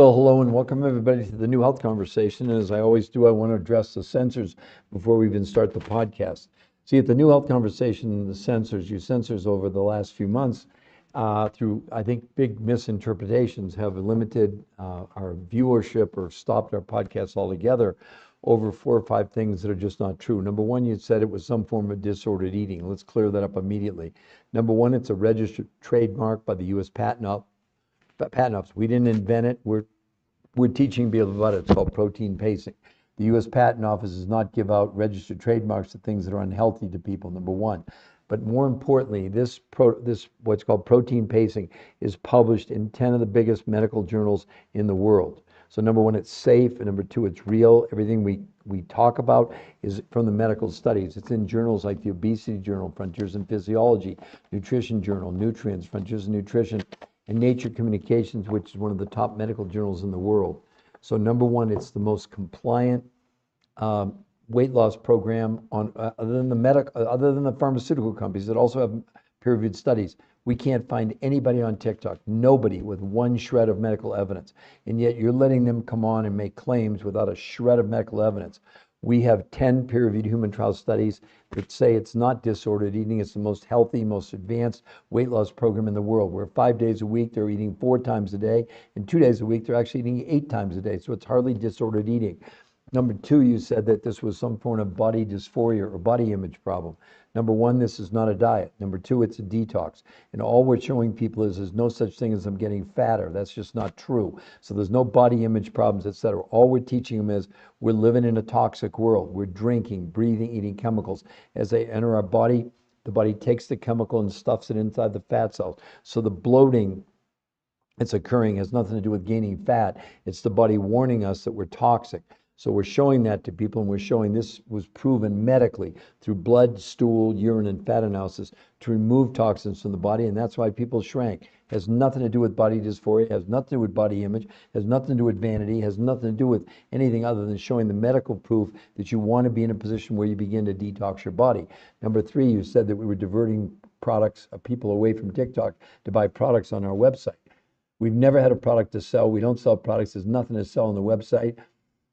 Well, hello and welcome everybody to the New Health Conversation. And as I always do, I want to address the censors before we even start the podcast. See, at the New Health Conversation, the censors over the last few months, through, I think, big misinterpretations, have limited our viewership or stopped our podcasts altogether over 4 or 5 things that are just not true. Number one, you said it was some form of disordered eating. Let's clear that up immediately. Number one, it's a registered trademark by the U.S. Patent Office. We didn't invent it. We're teaching people about it. It's called protein pacing. The U.S. Patent Office does not give out registered trademarks to things that are unhealthy to people, number one. But more importantly, this what's called protein pacing is published in 10 of the biggest medical journals in the world. So number one, it's safe, and number two, it's real. Everything we talk about is from the medical studies. It's in journals like the Obesity Journal, Frontiers in Physiology, Nutrition Journal, Nutrients, Frontiers in Nutrition, and Nature Communications, which is one of the top medical journals in the world. So number one, it's the most compliant weight loss program on other than the pharmaceutical companies that also have peer-reviewed studies. We can't find anybody on TikTok, nobody with one shred of medical evidence, and yet you're letting them come on and make claims without a shred of medical evidence. We have 10 peer-reviewed human trial studies that say it's not disordered eating. It's the most healthy, most advanced weight loss program in the world, where 5 days a week they're eating 4 times a day, and 2 days a week they're actually eating 8 times a day. So it's hardly disordered eating. Number two, you said that this was some form of body dysphoria or body image problem. Number one, this is not a diet. Number two, it's a detox. And all we're showing people is there's no such thing as them getting fatter. That's just not true. So there's no body image problems, etc. All we're teaching them is we're living in a toxic world. We're drinking, breathing, eating chemicals. As they enter our body, the body takes the chemical and stuffs it inside the fat cells. So the bloating that's occurring has nothing to do with gaining fat. It's the body warning us that we're toxic. So we're showing that to people, and we're showing this was proven medically through blood, stool, urine, and fat analysis to remove toxins from the body, and that's why people shrank. It has nothing to do with body dysphoria, it has nothing to do with body image, it has nothing to do with vanity, it has nothing to do with anything other than showing the medical proof that you want to be in a position where you begin to detox your body. Number three, you said that we were diverting people away from TikTok to buy products on our website. We've never had a product to sell. We don't sell products. There's nothing to sell on the website.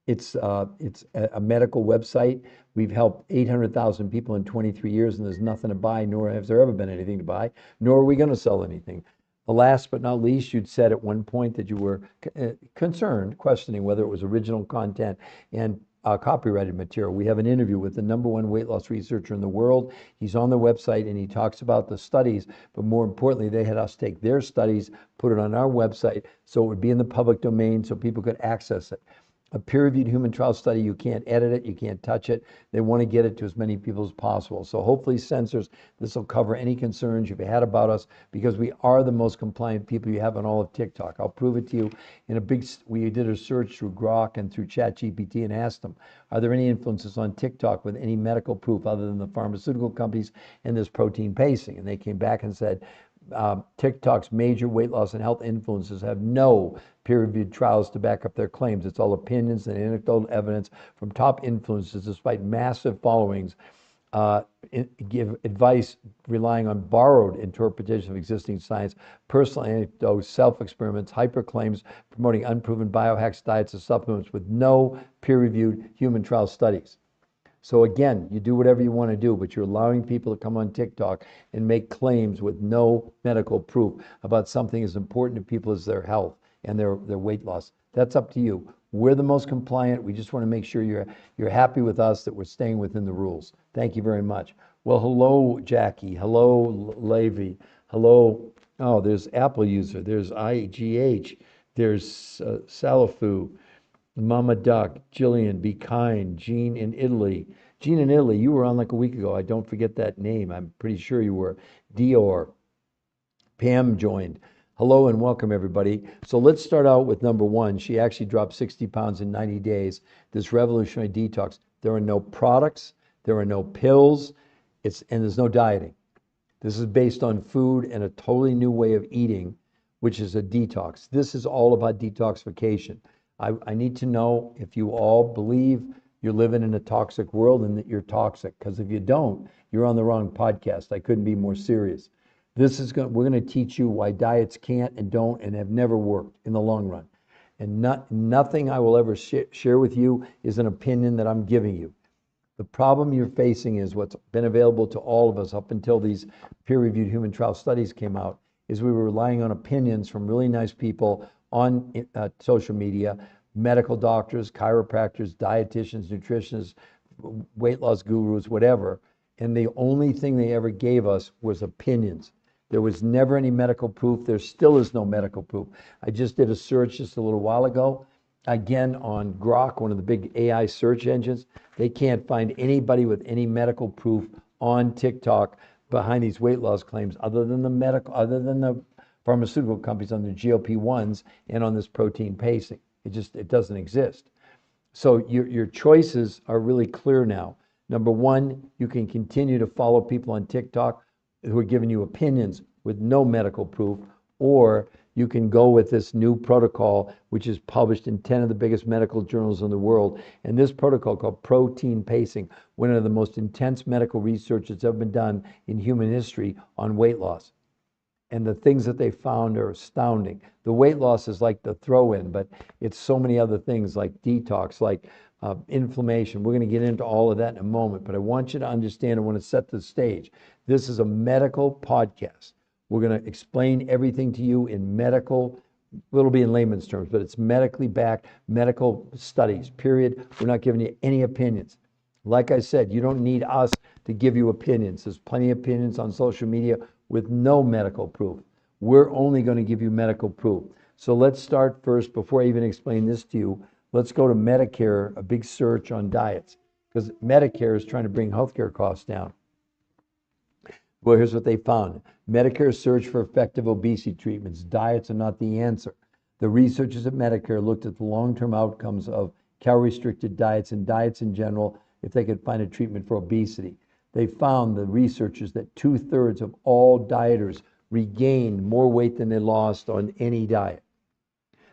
It's a medical website. We've helped 800,000 people in 23 years, and there's nothing to buy, nor has there ever been anything to buy, nor are we going to sell anything. Last but not least, you'd said at one point that you were concerned, questioning whether it was original content and copyrighted material. We have an interview with the #1 weight loss researcher in the world. He's on the website, and he talks about the studies, but more importantly, they had us take their studies, put it on our website, so it would be in the public domain so people could access it. A peer-reviewed human trial study, you can't edit it, you can't touch it. They want to get it to as many people as possible. So hopefully, censors, this will cover any concerns you've had about us, because we are the most compliant people you have on all of TikTok. I'll prove it to you. We did a search through Grok and through ChatGPT and asked them, are there any influences on TikTok with any medical proof other than the pharmaceutical companies and this protein pacing? And they came back and said, TikTok's major weight loss and health influencers have no peer-reviewed trials to back up their claims. It's all opinions and anecdotal evidence from top influencers, despite massive followings, give advice relying on borrowed interpretation of existing science, personal anecdotes, self-experiments, hyper-claims, promoting unproven biohacks, diets, and supplements with no peer-reviewed human trial studies. So again, you do whatever you want to do, but you're allowing people to come on TikTok and make claims with no medical proof about something as important to people as their health and their weight loss. That's up to you. We're the most compliant. We just want to make sure you're happy with us, that we're staying within the rules. Thank you very much. Well, hello, Jackie. Hello, Levy. Hello. Oh, there's Apple user. There's IGH. There's Salafu. Mama Duck, Jillian, Be Kind, Jean in Italy. Jean in Italy, you were on like a week ago. I don't forget that name. I'm pretty sure you were. Dior. Pam joined. Hello and welcome, everybody. So let's start out with number one. She actually dropped 60 pounds in 90 days. This revolutionary detox. There are no products. There are no pills. And there's no dieting. This is based on food and a totally new way of eating, which is a detox. This is all about detoxification. I need to know if you all believe you're living in a toxic world and that you're toxic, because if you don't, you're on the wrong podcast. I couldn't be more serious. We're going to teach you why diets can't and don't and have never worked in the long run. And nothing I will ever share with you is an opinion that I'm giving you. The problem you're facing is what's been available to all of us up until these peer-reviewed human trial studies came out, is we were relying on opinions from really nice people on social media, medical doctors, chiropractors, dietitians, nutritionists, weight loss gurus, whatever. And the only thing they ever gave us was opinions. There was never any medical proof. There still is no medical proof. I just did a search just a little while ago, again on Grok, one of the big AI search engines. They can't find anybody with any medical proof on TikTok behind these weight loss claims other than the pharmaceutical companies on the GLP-1s and on this protein pacing. It doesn't exist. So your choices are really clear now. Number one, you can continue to follow people on TikTok who are giving you opinions with no medical proof, or you can go with this new protocol, which is published in 10 of the biggest medical journals in the world. And this protocol called protein pacing, one of the most intense medical research that's ever been done in human history on weight loss. And the things that they found are astounding. The weight loss is like the throw-in, but it's so many other things like detox, like inflammation. We're going to get into all of that in a moment, but I want you to understand, I want to set the stage. This is a medical podcast. We're going to explain everything to you in medical, it'll be in layman's terms, but it's medically backed, medical studies, period. We're not giving you any opinions. Like I said, you don't need us to give you opinions. There's plenty of opinions on social media with no medical proof. We're only going to give you medical proof. So let's start first, before I even explain this to you, let's go to Medicare, a big search on diets, because Medicare is trying to bring healthcare costs down. Well, here's what they found. Medicare search for effective obesity treatments. Diets are not the answer. The researchers at Medicare looked at the long-term outcomes of calorie-restricted diets and diets in general if they could find a treatment for obesity. They found, the researchers, that 2/3 of all dieters regained more weight than they lost on any diet.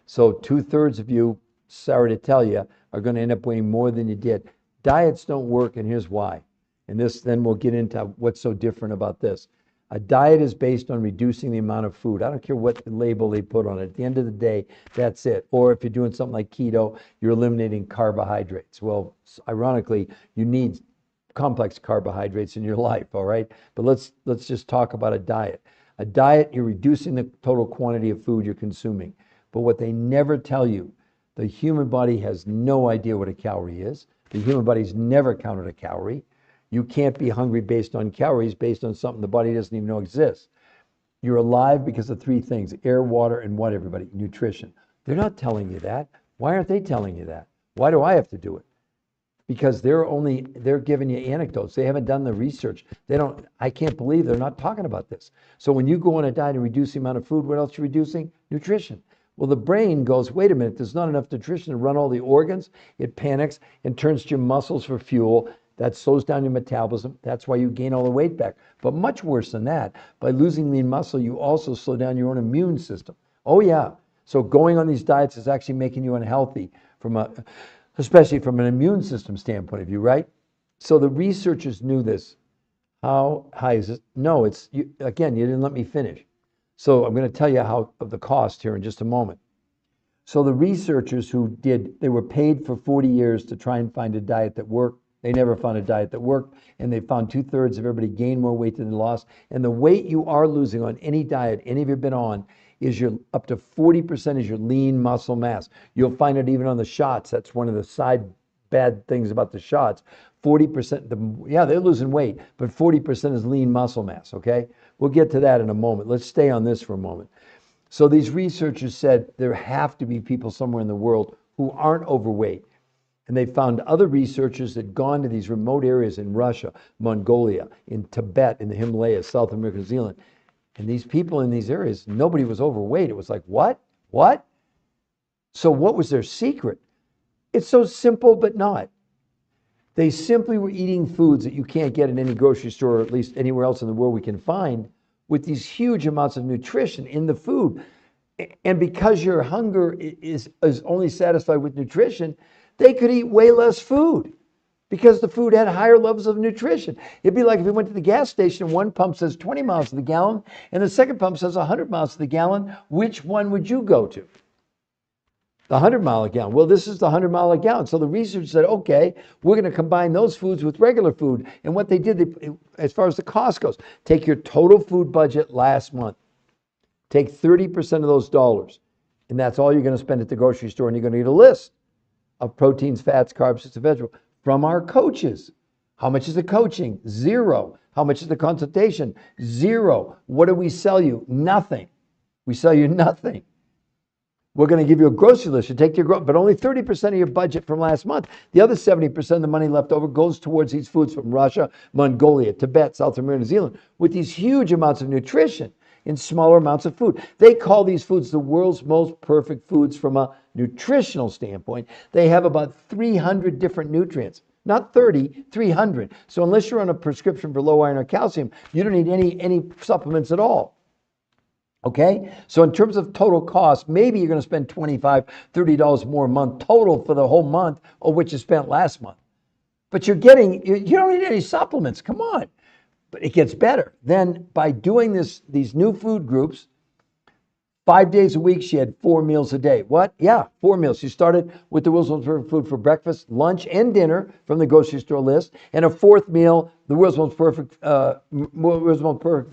So 2/3 of you, sorry to tell you, are going to end up weighing more than you did. Diets don't work, and here's why. And this, then we'll get into what's so different about this. A diet is based on reducing the amount of food. I don't care what label they put on it. At the end of the day, that's it. Or if you're doing something like keto, you're eliminating carbohydrates. Well, ironically, you need complex carbohydrates in your life, all right? But let's just talk about a diet. A diet, you're reducing the total quantity of food you're consuming. But what they never tell you, the human body has no idea what a calorie is. The human body's never counted a calorie. You can't be hungry based on calories, based on something the body doesn't even know exists. You're alive because of three things: air, water, and what, everybody? Nutrition. They're not telling you that. Why aren't they telling you that? Why do I have to do it? Because they're giving you anecdotes. They haven't done the research. I can't believe they're not talking about this. So when you go on a diet and reduce the amount of food, what else are you reducing? Nutrition. Well, the brain goes, wait a minute, there's not enough nutrition to run all the organs. It panics and turns to your muscles for fuel. That slows down your metabolism. That's why you gain all the weight back. But much worse than that, by losing lean muscle, you also slow down your own immune system. Oh yeah. So going on these diets is actually making you unhealthy especially from an immune system standpoint of view, right? So the researchers knew this. How high is it? No, again, you didn't let me finish. So I'm going to tell you of the cost here in just a moment. So the researchers they were paid for 40 years to try and find a diet that worked. They never found a diet that worked, and they found 2/3 of everybody gained more weight than they lost. And the weight you are losing on any diet any of you have been on is up to 40% is your lean muscle mass. You'll find it even on the shots. That's one of the side bad things about the shots. 40%, they're losing weight, but 40% is lean muscle mass, okay? We'll get to that in a moment. Let's stay on this for a moment. So these researchers said there have to be people somewhere in the world who aren't overweight. And they found other researchers that had gone to these remote areas in Russia, Mongolia, in Tibet, in the Himalayas, South America, New Zealand. And these people in these areas, nobody was overweight. It was like, what? What? So what was their secret? It's so simple, but not. They simply were eating foods that you can't get in any grocery store, or at least anywhere else in the world we can find, with these huge amounts of nutrition in the food. And because your hunger is only satisfied with nutrition, they could eat way less food, because the food had higher levels of nutrition. It'd be like if you went to the gas station and one pump says 20 miles to the gallon and the second pump says 100 miles to the gallon. Which one would you go to? The 100-mile a gallon. Well, this is the 100-mile a gallon. So the research said, okay, we're going to combine those foods with regular food. And what they did, as far as the cost goes, take your total food budget last month, take 30% of those dollars, and that's all you're going to spend at the grocery store. And you're going to get a list of proteins, fats, carbs, fruits, and vegetables from our coaches. How much is the coaching? Zero. How much is the consultation? Zero. What do we sell you? Nothing. We sell you nothing. We're going to give you a grocery list. You take your but only 30% of your budget from last month. The other 70% of the money left over goes towards these foods from Russia, Mongolia, Tibet, South America, New Zealand, with these huge amounts of nutrition in smaller amounts of food. They call these foods the world's most perfect foods from a nutritional standpoint. They have about 300 different nutrients. Not 30, 300. So unless you're on a prescription for low iron or calcium, you don't need any supplements at all. Okay, so in terms of total cost, maybe you're going to spend $25, $30 more a month total for the whole month of what you spent last month. But you don't need any supplements. Come on. But it gets better. Then by doing these new food groups, 5 days a week, she had 4 meals a day. What? Yeah, 4 meals. She started with the World's Most Perfect Food for breakfast, lunch, and dinner from the grocery store list, and a fourth meal, the World's Most Perfect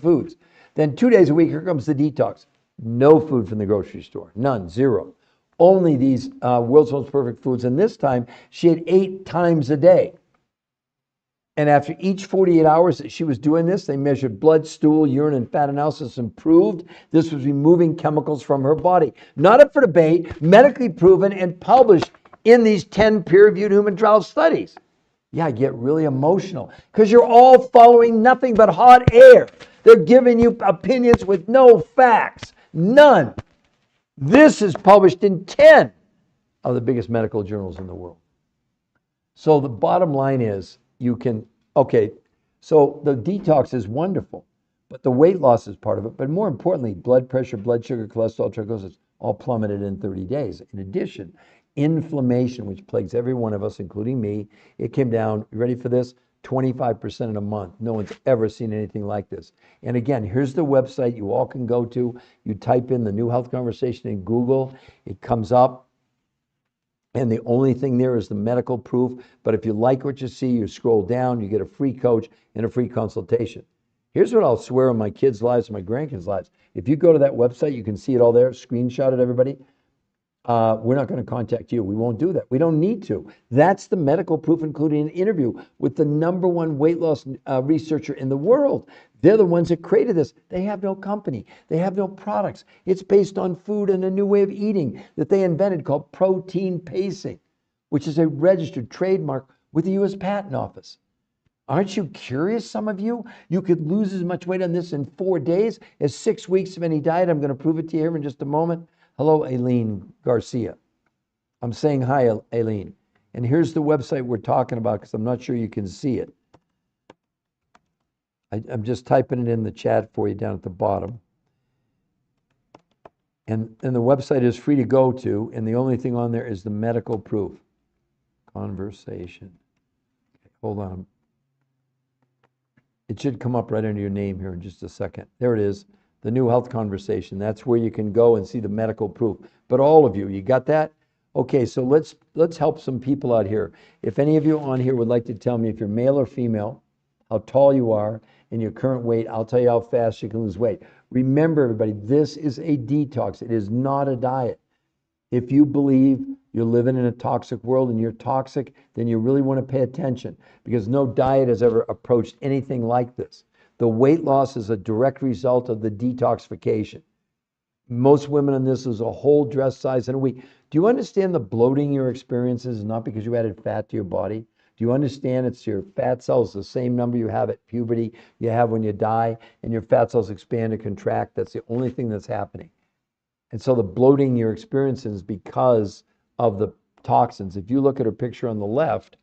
Foods. Then 2 days a week, here comes the detox. No food from the grocery store. None. Zero. Only these World's Most Perfect Foods. And this time, she had 8 times a day. And after each 48 hours that she was doing this, they measured blood, stool, urine, and fat analysis improved. This was removing chemicals from her body. Not up for debate, medically proven, and published in these 10 peer-reviewed human trial studies. Yeah, I get really emotional because you're all following nothing but hot air. They're giving you opinions with no facts. None. This is published in 10 of the biggest medical journals in the world. So the bottom line is so the detox is wonderful, but the weight loss is part of it. But more importantly, blood pressure, blood sugar, cholesterol, triglycerides, all plummeted in 30 days. In addition, inflammation, which plagues every one of us, including me, it came down, you ready for this? 25% in a month. No one's ever seen anything like this. And again, here's the website you all can go to. You type in the New Health Conversation in Google. It comes up. And the only thing there is the medical proof. But if you like what you see, you scroll down, you get a free coach and a free consultation. Here's what I'll swear on my kids' lives and my grandkids' lives. If you go to that website, you can see it all there. Screenshot it, everybody. We're not going to contact you. We won't do that. We don't need to. That's the medical proof, including an interview with the #1 weight loss researcher in the world. They're the ones that created this. They have no company. They have no products. It's based on food and a new way of eating that they invented called protein pacing, which is a registered trademark with the U.S. Patent Office. Aren't you curious, some of you? You could lose as much weight on this in 4 days as 6 weeks of any diet. I'm going to prove it to you here in just a moment. Hello, Aileen Garcia. I'm saying hi, Aileen. And here's the website we're talking about because I'm not sure you can see it. I'm just typing it in the chat for you down at the bottom. And the website is free to go to, and the only thing on there is the medical proof. Conversation. Okay, hold on. It should come up right under your name here in just a second. There it is. The New Health Conversation. That's where you can go and see the medical proof. But all of you got that? Okay, so let's help some people out here. If any of you on here would like to tell me if you're male or female, how tall you are, and your current weight, I'll tell you how fast you can lose weight. Remember, everybody, this is a detox. It is not a diet. If you believe you're living in a toxic world and you're toxic, then you really want to pay attention because no diet has ever approached anything like this. The weight loss is a direct result of the detoxification. Most women on this is a whole dress size in a week. Do you understand the bloating you're experiencing is not because you added fat to your body? Do you understand it's your fat cells, the same number you have at puberty, you have when you die, and your fat cells expand and contract? That's the only thing that's happening. And so the bloating you're experiencing is because of the toxins. If you look at her picture on the left,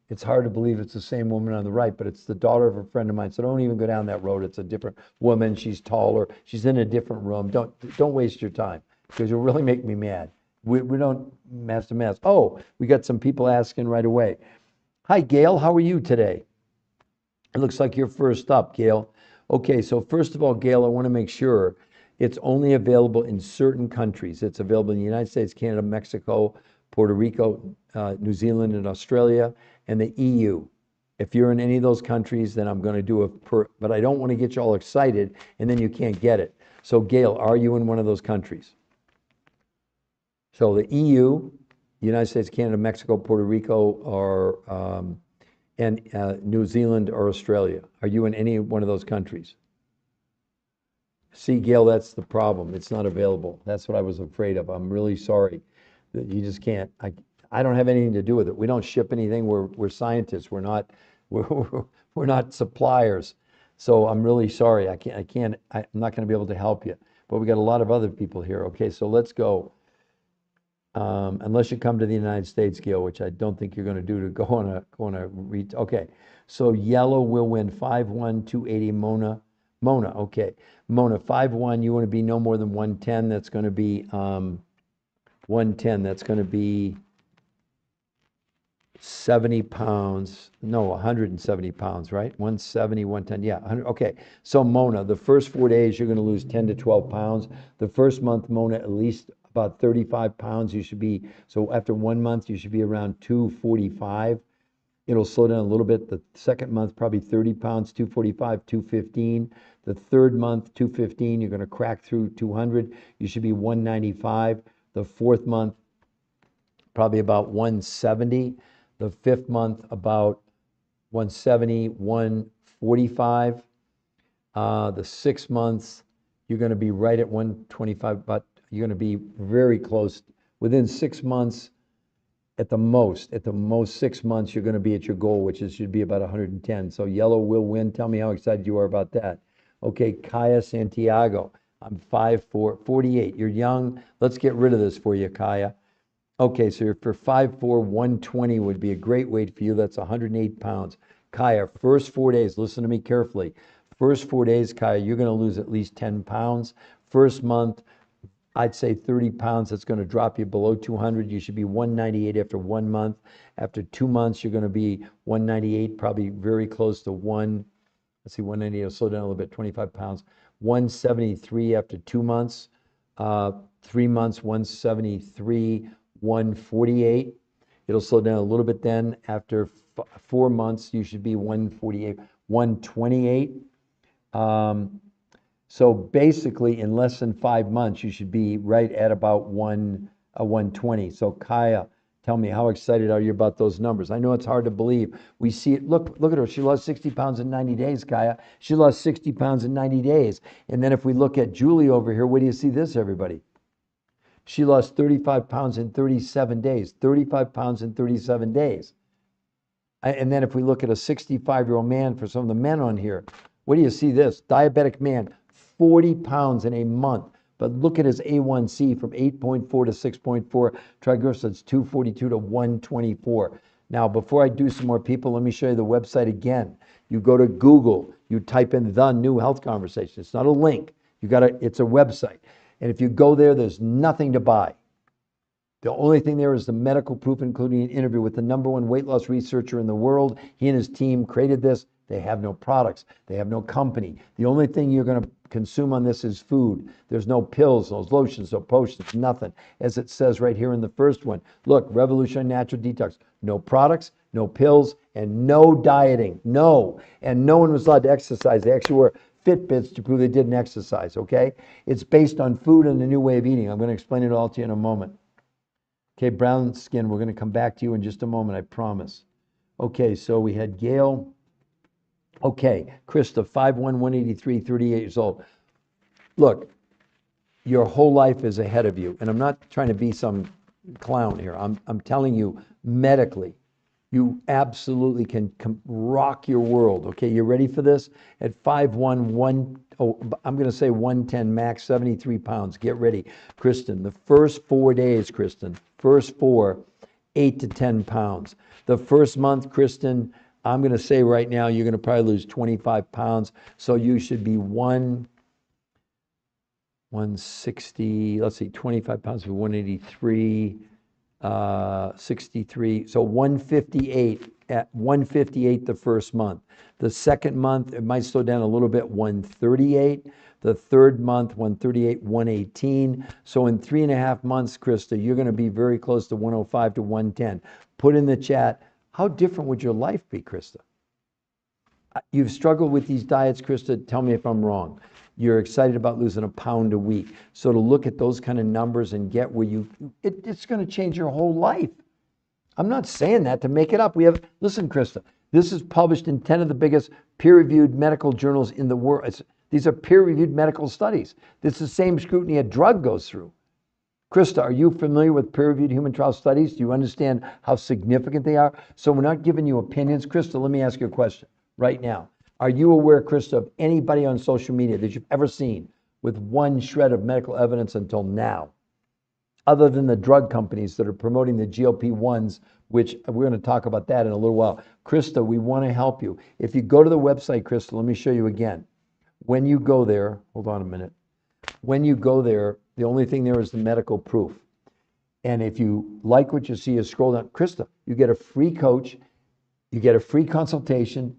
it's hard to believe it's the same woman on the right, but it's the daughter of a friend of mine. So don't even go down that road. It's a different woman. She's taller. She's in a different room. Don't waste your time because you'll really make me mad. We don't mask to mask. Oh, we got some people asking right away. Hi, Gail. How are you today? It looks like you're first up, Gail. Okay, so first of all, Gail, I want to make sure It's only available in certain countries. It's available in the United States, Canada, Mexico, Puerto Rico, New Zealand, and Australia, and the EU. If you're in any of those countries, then I'm going to do but I don't want to get you all excited and then you can't get it. So Gail, are you in one of those countries? So the EU, United States, Canada, Mexico, Puerto Rico, or and New Zealand or Australia. Are you in any one of those countries? See, Gail, that's the problem. It's not available. That's what I was afraid of. I'm really sorry that you just can't. I don't have anything to do with it. We don't ship anything. We're scientists. We're not we're not suppliers. So I'm really sorry. I'm not going to be able to help you. But we got a lot of other people here. Okay, so let's go. Unless you come to the United States, Gail, which I don't think you're going to do to go on a read. Okay, so yellow will win 5-1, 280. Mona, okay. Mona, 5-1. You want to be no more than 110. That's going to be 110. That's going to be 70 pounds. No, 170 pounds, right? 170, 110. Yeah, 100. Okay. So Mona, the first 4 days you're going to lose 10 to 12 pounds. The first month, Mona, at least about 35 pounds. You should be, so after 1 month, you should be around 245. It'll slow down a little bit. The second month, probably 30 pounds, 245, 215. The third month, 215. You're going to crack through 200. You should be 195. The fourth month, probably about 170. The fifth month, about 170, 145. The 6 months, you're going to be right at 125, but you're going to be very close. Within 6 months, at the most 6 months, you're going to be at your goal, which should be about 110. So yellow will win. Tell me how excited you are about that. Okay, Kaya Santiago. I'm 5'4", 48. You're young. Let's get rid of this for you, Kaya. Okay, so you're for 5'4", 120 would be a great weight for you. That's 108 pounds. Kaya, first 4 days, listen to me carefully. First 4 days, Kaya, you're going to lose at least 10 pounds. First month, I'd say 30 pounds. That's going to drop you below 200. You should be 198 after 1 month. After 2 months, you're going to be 198, probably very close to 198. I'll slow down a little bit, 25 pounds. 173 after 2 months. 3 months, 173, 148. It'll slow down a little bit then. After 4 months, you should be 148, 128. So basically, in less than 5 months, you should be right at about 120. So Kaya, tell me, how excited are you about those numbers? I know it's hard to believe. We see it. Look at her. She lost 60 pounds in 90 days, Kaya. She lost 60 pounds in 90 days. And then if we look at Julie over here, where do you see this, everybody? She lost 35 pounds in 37 days. 35 pounds in 37 days. And then if we look at a 65-year-old man, for some of the men on here, what do you see this? Diabetic man, 40 pounds in a month. But look at his A1C from 8.4 to 6.4, triglycerides 242 to 124. Now, before I do some more people, let me show you the website again. You go to Google, you type in The New Health Conversation. It's not a link. It's a website. And if you go there, there's nothing to buy. The only thing there is the medical proof, including an interview with the #1 weight loss researcher in the world. He and his team created this. They have no products. They have no company. The only thing you're going to consume on this is food. There's no pills, no lotions, no potions, nothing. As it says right here in the first one. Look, Revolutionary Natural Detox. No products, no pills, and no dieting. No. And no one was allowed to exercise. They actually wore Fitbits to prove they didn't exercise, okay? It's based on food and the new way of eating. I'm going to explain it all to you in a moment. Okay, brown skin, we're going to come back to you in just a moment, I promise. Okay, so we had Gail. Okay, Krista, 5'1", 183, 38 years old. Look, your whole life is ahead of you, and I'm not trying to be some clown here. I'm telling you medically, you absolutely can rock your world. Okay, you ready for this? At 5'1", I'm going to say 110 max, 73 pounds. Get ready. Kristen, the first 4 days, Kristen, first 4, 8 to 10 pounds. The first month, Kristen, I'm going to say right now, you're going to probably lose 25 pounds. So you should be 160, let's see, 25 pounds for 183, 63. So 158 at 158 the first month. The second month, it might slow down a little bit, 138. The third month, 138, 118. So in 3.5 months, Krista, you're going to be very close to 105 to 110. Put in the chat, how different would your life be, Krista? You've struggled with these diets, Krista. Tell me if I'm wrong. You're excited about losing a pound a week. So to look at those kind of numbers and get where it's going to change your whole life. I'm not saying that to make it up. Listen, Krista, this is published in 10 of the biggest peer-reviewed medical journals in the world. These are peer-reviewed medical studies. This is the same scrutiny a drug goes through. Krista, are you familiar with peer-reviewed human trial studies? Do you understand how significant they are? So we're not giving you opinions. Krista, let me ask you a question right now. Are you aware, Krista, of anybody on social media that you've ever seen with one shred of medical evidence until now, other than the drug companies that are promoting the GLP-1s, which we're going to talk about that in a little while? Krista, we want to help you. If you go to the website, Krista, let me show you again. When you go there, hold on a minute. When you go there, the only thing there is the medical proof. And if you like what you see, you scroll down. Krista, you get a free coach, you get a free consultation,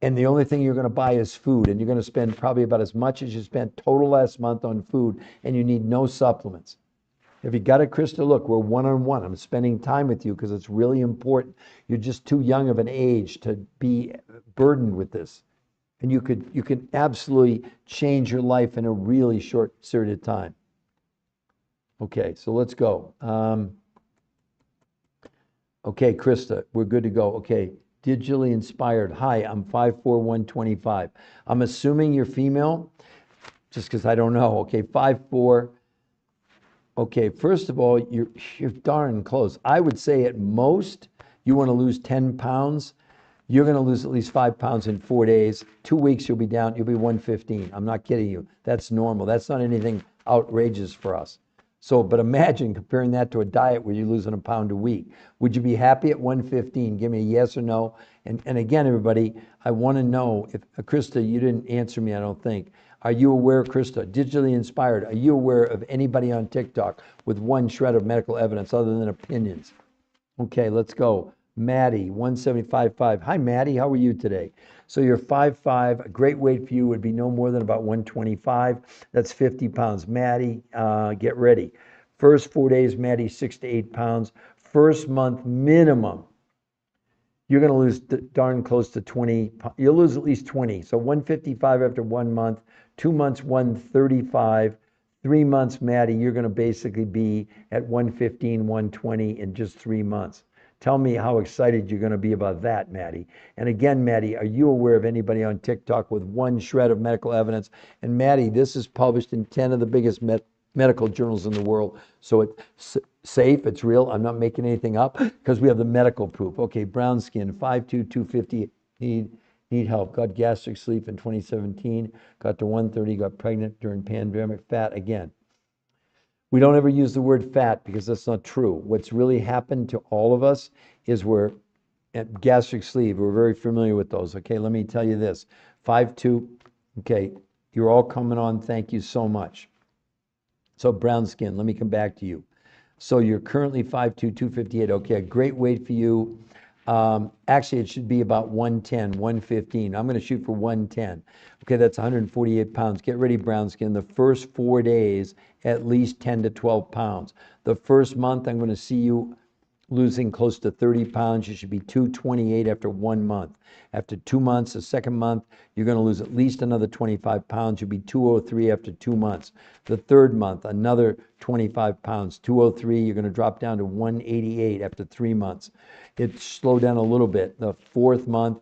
and the only thing you're going to buy is food. And you're going to spend probably about as much as you spent total last month on food, and you need no supplements. If you got it, Krista, look, we're one-on-one. I'm spending time with you because it's really important. You're just too young of an age to be burdened with this. And you can absolutely change your life in a really short period of time. Okay, so let's go. Okay, Krista, we're good to go. Okay, digitally inspired. Hi, I'm 5'4", 125. I'm assuming you're female, just because I don't know. Okay, 5'4". Okay, first of all, you're darn close. I would say at most you want to lose 10 pounds. You're going to lose at least 5 pounds in 4 days. 2 weeks, you'll be down. You'll be 115. I'm not kidding you. That's normal. That's not anything outrageous for us. So, but imagine comparing that to a diet where you're losing a pound a week. Would you be happy at 115? Give me a yes or no. And again, everybody, I want to know if, Krista, you didn't answer me, I don't think. Are you aware, Krista, digitally inspired, are you aware of anybody on TikTok with one shred of medical evidence other than opinions? Okay, let's go. Maddie, 175.5. Hi, Maddie. How are you today? So you're 5'5". A great weight for you would be no more than about 125. That's 50 pounds. Maddie, get ready. First 4 days, Maddie, 6 to 8 pounds. First month minimum, you're going to lose darn close to 20. You'll lose at least 20. So 155 after 1 month. 2 months, 135. 3 months, Maddie, you're going to basically be at 115, 120 in just 3 months. Tell me how excited you're going to be about that, Maddie. And again, Maddie, are you aware of anybody on TikTok with one shred of medical evidence? And Maddie, this is published in 10 of the biggest medical journals in the world. So it's safe, it's real. I'm not making anything up because we have the medical proof. Okay, brown skin, 5'2", 250, need help. Got gastric sleeve in 2017, got to 130, got pregnant during pandemic, fat again. We don't ever use the word fat because that's not true. What's really happened to all of us is we're at gastric sleeve. We're very familiar with those. Okay, let me tell you this. 5'2", okay, you're all coming on. Thank you so much. So brown skin, let me come back to you. So you're currently 5'2", 258. Okay, a great weight for you. Actually, it should be about 110, 115. I'm going to shoot for 110. Okay, that's 148 pounds. Get ready, brown skin. The first 4 days, at least 10 to 12 pounds. The first month, I'm going to see you losing close to 30 pounds. You should be 228 after 1 month. After 2 months, the second month, you're going to lose at least another 25 pounds. You'll be 203 after 2 months. The third month, another 25 pounds. 203, you're going to drop down to 188 after 3 months. It slowed down a little bit. The fourth month,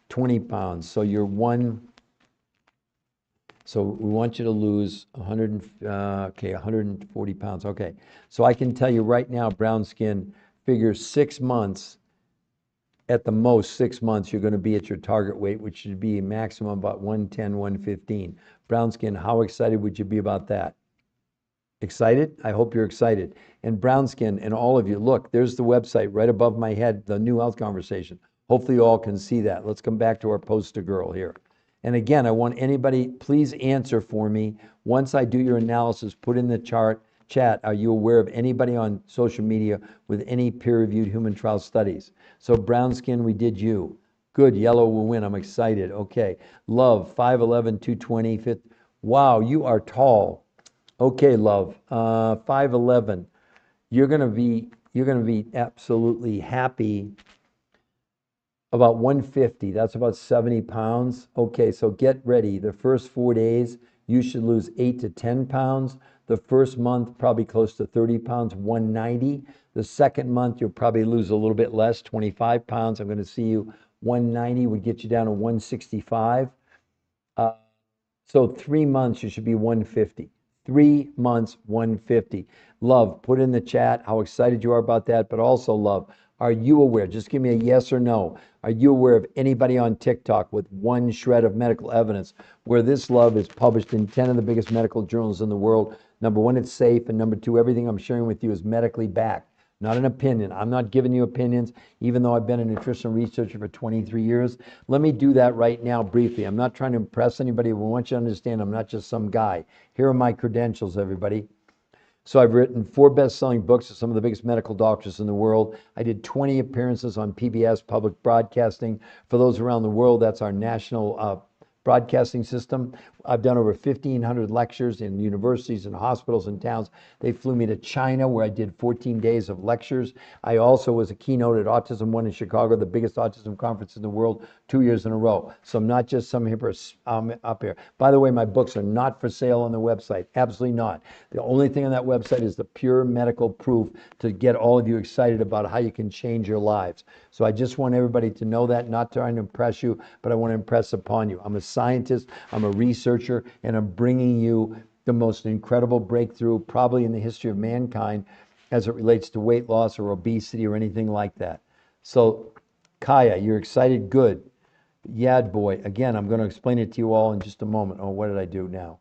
20 pounds. So you're so we want you to lose 140 pounds. Okay, so I can tell you right now, brown skin, figure 6 months, at the most 6 months, you're going to be at your target weight, which should be a maximum about 110, 115. Brown skin, how excited would you be about that? Excited? I hope you're excited. And brown skin, and all of you, look, there's the website right above my head, The New Health Conversation. Hopefully you all can see that. Let's come back to our poster girl here. And again, I want anybody, please answer for me. Once I do your analysis, put in the chart, chat, are you aware of anybody on social media with any peer-reviewed human trial studies? So brown skin, we did you. Good, yellow will win. I'm excited. Okay. Love, 5'11", 220. Wow, you are tall. Okay, love. 5'11". You're gonna be absolutely happy. About 150. That's about 70 pounds. Okay, so get ready. The first 4 days, you should lose 8 to 10 pounds. The first month, probably close to 30 pounds, 190. The second month, you'll probably lose a little bit less, 25 pounds. I'm going to see you 190 would get you down to 165. So 3 months, you should be 150. 3 months, 150. Love, put in the chat how excited you are about that, but also love, are you aware, just give me a yes or no, are you aware of anybody on TikTok with one shred of medical evidence where this love is published in 10 of the biggest medical journals in the world? Number one, it's safe, and number two, everything I'm sharing with you is medically backed. Not an opinion. I'm not giving you opinions, even though I've been a nutritional researcher for 23 years. Let me do that right now briefly. I'm not trying to impress anybody. We want you to understand I'm not just some guy. Here are my credentials, everybody. So I've written 4 best-selling books with some of the biggest medical doctors in the world. I did 20 appearances on PBS, public broadcasting. For those around the world, that's our national broadcasting system. I've done over 1,500 lectures in universities and hospitals and towns. They flew me to China where I did 14 days of lectures. I also was a keynote at Autism One in Chicago, the biggest autism conference in the world, 2 years in a row. So I'm not just some hipper up here. By the way, my books are not for sale on the website. Absolutely not. The only thing on that website is the pure medical proof to get all of you excited about how you can change your lives. So I just want everybody to know that, not trying to impress you, but I want to impress upon you. I'm a scientist, I'm a researcher, and I'm bringing you the most incredible breakthrough probably in the history of mankind as it relates to weight loss or obesity or anything like that. So Kaya, you're excited? Good. Yad boy, again, I'm going to explain it to you all in just a moment. Oh, what did I do now?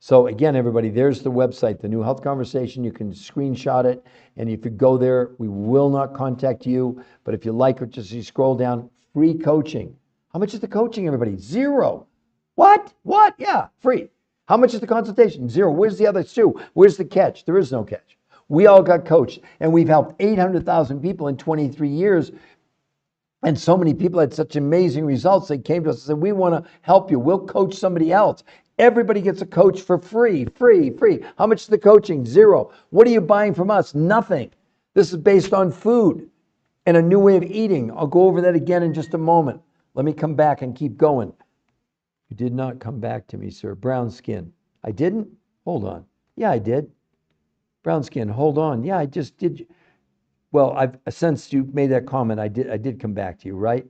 So again, everybody, there's the website, The New Health Conversation. You can screenshot it, and if you go there, we will not contact you. But if you like it, just you scroll down, free coaching. How much is the coaching, everybody? 0. What? Yeah, free. How much is the consultation? 0. Where's the other 2? Where's the catch? There is no catch. We all got coached, and we've helped 800,000 people in 23 years. And so many people had such amazing results. They came to us and said, we want to help you. We'll coach somebody else. Everybody gets a coach for free. How much is the coaching? 0. What are you buying from us? Nothing. This is based on food and a new way of eating. I'll go over that again in just a moment. Let me come back and keep going. You did not come back to me, sir. Brown skin. I didn't? Hold on. Yeah, I did. Brown skin. Hold on. Yeah, I just did. Well, since you made that comment, I did come back to you, right?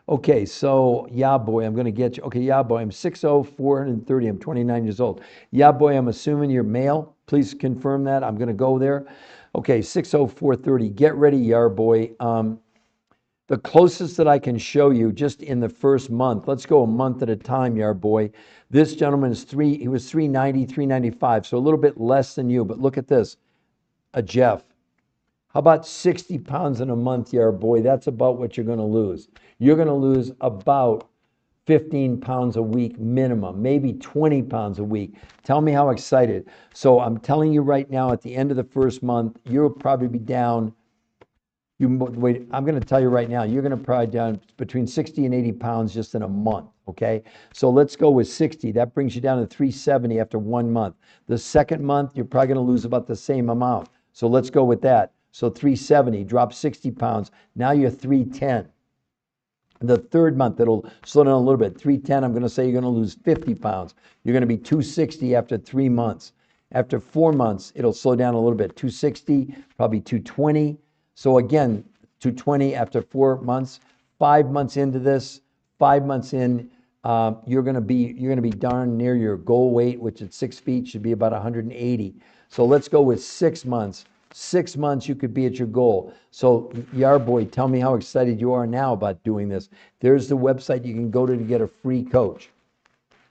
Okay, so yeah, boy, I'm going to get you. Okay, yeah, boy, I'm 6'0", 430. I'm 29 years old. Yeah, boy, I'm assuming you're male. Please confirm that. I'm going to go there. Okay, 6'0", 430. Get ready, Yar boy. The closest that I can show you just in the first month, let's go a month at a time, Yar boy. This gentleman is he was 390, 395, so a little bit less than you, but look at this. Jeff. How about 60 pounds in a month, Yar boy? That's about what you're going to lose. You're going to lose about 15 pounds a week minimum, maybe 20 pounds a week. Tell me how excited. So I'm telling you right now, at the end of the first month, you'll probably be down. Wait, I'm going to tell you right now, you're going to probably down between 60 and 80 pounds just in a month, okay? So let's go with 60. That brings you down to 370 after 1 month. The second month, you're probably going to lose about the same amount. So let's go with that. So 370, drop 60 pounds. Now you're 310. The third month, it'll slow down a little bit. 310, I'm going to say you're going to lose 50 pounds. You're going to be 260 after 3 months. After 4 months, it'll slow down a little bit. 260, probably 220. So again, 220 after 4 months. 5 months into this, 5 months in, you're going to be darn near your goal weight, which at 6 feet should be about 180. So let's go with 6 months. 6 months, you could be at your goal. So, Yar boy, tell me how excited you are now about doing this. There's the website you can go to get a free coach.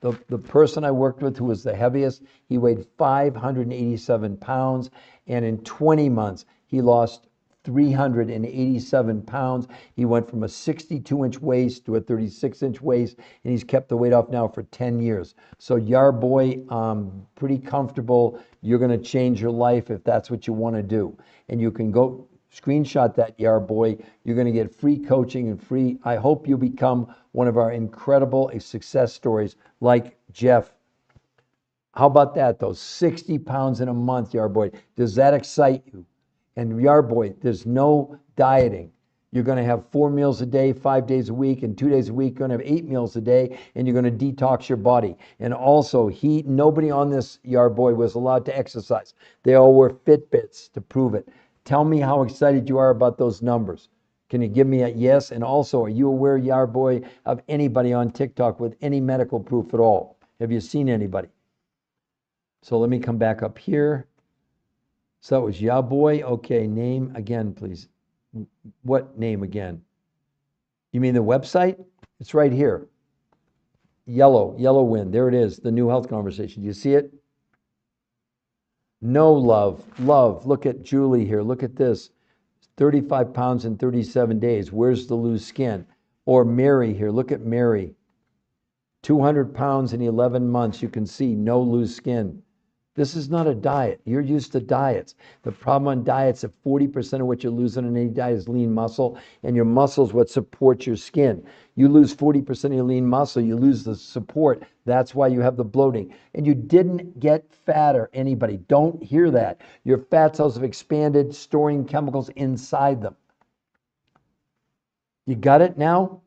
The person I worked with who was the heaviest, he weighed 587 pounds, and in 20 months, he lost 387 pounds. He went from a 62-inch waist to a 36-inch waist, and he's kept the weight off now for 10 years. So Yar Boy, pretty comfortable. You're going to change your life if that's what you want to do. And you can go screenshot that, Yar Boy. You're going to get free coaching and free. I hope you become one of our incredible success stories like Jeff. How about that, though? 60 pounds in a month, Yar Boy. Does that excite you? And Yar Boy, there's no dieting. You're going to have 4 meals a day, 5 days a week, and 2 days a week. You're going to have 8 meals a day, and you're going to detox your body. And also, nobody on this, Yar Boy, was allowed to exercise. They all wear Fitbits to prove it. Tell me how excited you are about those numbers. Can you give me a yes? And also, are you aware, Yar Boy, of anybody on TikTok with any medical proof at all? Have you seen anybody? So let me come back up here. So it was Yar Boy. Okay, name again, please. What name again? You mean the website? It's right here. Yellow win. There it is, the New Health Conversation. Do you see it? No love. Look at Julie here. Look at this. 35 pounds in 37 days. Where's the loose skin? Or Mary here. Look at Mary. 200 pounds in 11 months. You can see no loose skin. This is not a diet. You're used to diets. The problem on diets is 40% of what you lose on any diet is lean muscle, and your muscle is what supports your skin. You lose 40% of your lean muscle, you lose the support. That's why you have the bloating. And you didn't get fatter, anybody. Don't hear that. Your fat cells have expanded, storing chemicals inside them. You got it now?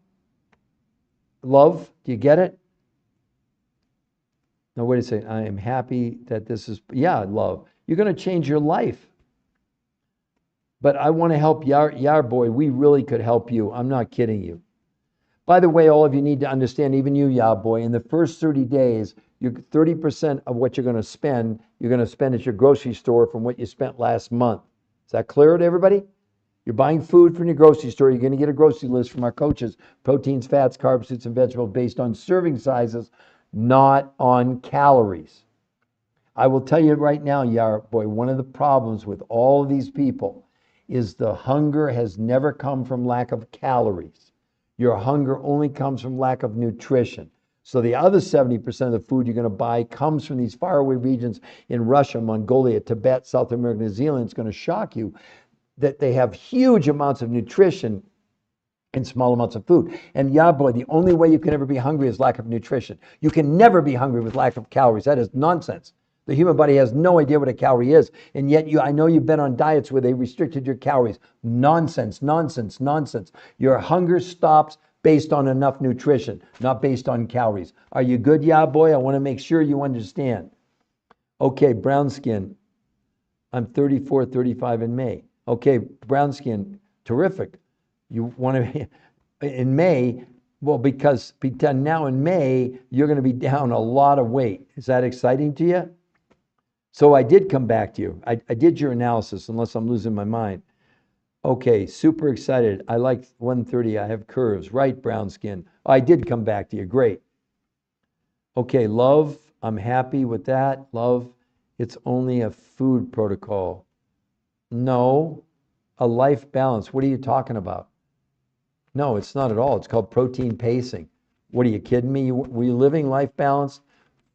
Love, do you get it? No, wait a second. I am happy that this is, love. You're going to change your life. But I want to help Yar Boy. We really could help you. I'm not kidding you. By the way, all of you need to understand, even you, Yar Boy, in the first 30 days, 30% of what you're going to spend at your grocery store from what you spent last month. Is that clear to everybody? You're buying food from your grocery store. You're going to get a grocery list from our coaches. Proteins, fats, carbs, fruits, and vegetables based on serving sizes, not on calories. I will tell you right now, Yar Boy, one of the problems with all of these people is the hunger has never come from lack of calories. Your hunger only comes from lack of nutrition. So the other 70% of the food you're going to buy comes from these faraway regions in Russia, Mongolia, Tibet, South America, New Zealand. It's going to shock you that they have huge amounts of nutrition in small amounts of food. And Yar Boy, the only way you can ever be hungry is lack of nutrition. You can never be hungry with lack of calories. That is nonsense. The human body has no idea what a calorie is. And yet I know you've been on diets where they restricted your calories. Nonsense. Your hunger stops based on enough nutrition, not based on calories. Are you good, Yar Boy? I want to make sure you understand. Okay, brown skin. I'm 34, 35 in May. Okay, brown skin, terrific. You want to be in May, well, because now in May, you're going to be down a lot of weight. Is that exciting to you? So I did come back to you. I did your analysis, unless I'm losing my mind. Okay, super excited. I like 130. I have curves. Right, brown skin. I did come back to you. Great. Okay, love. I'm happy with that. Love. It's only a food protocol. No, a life balance. What are you talking about? No, it's not at all. It's called protein pacing. What are you kidding me? Were you living life balance?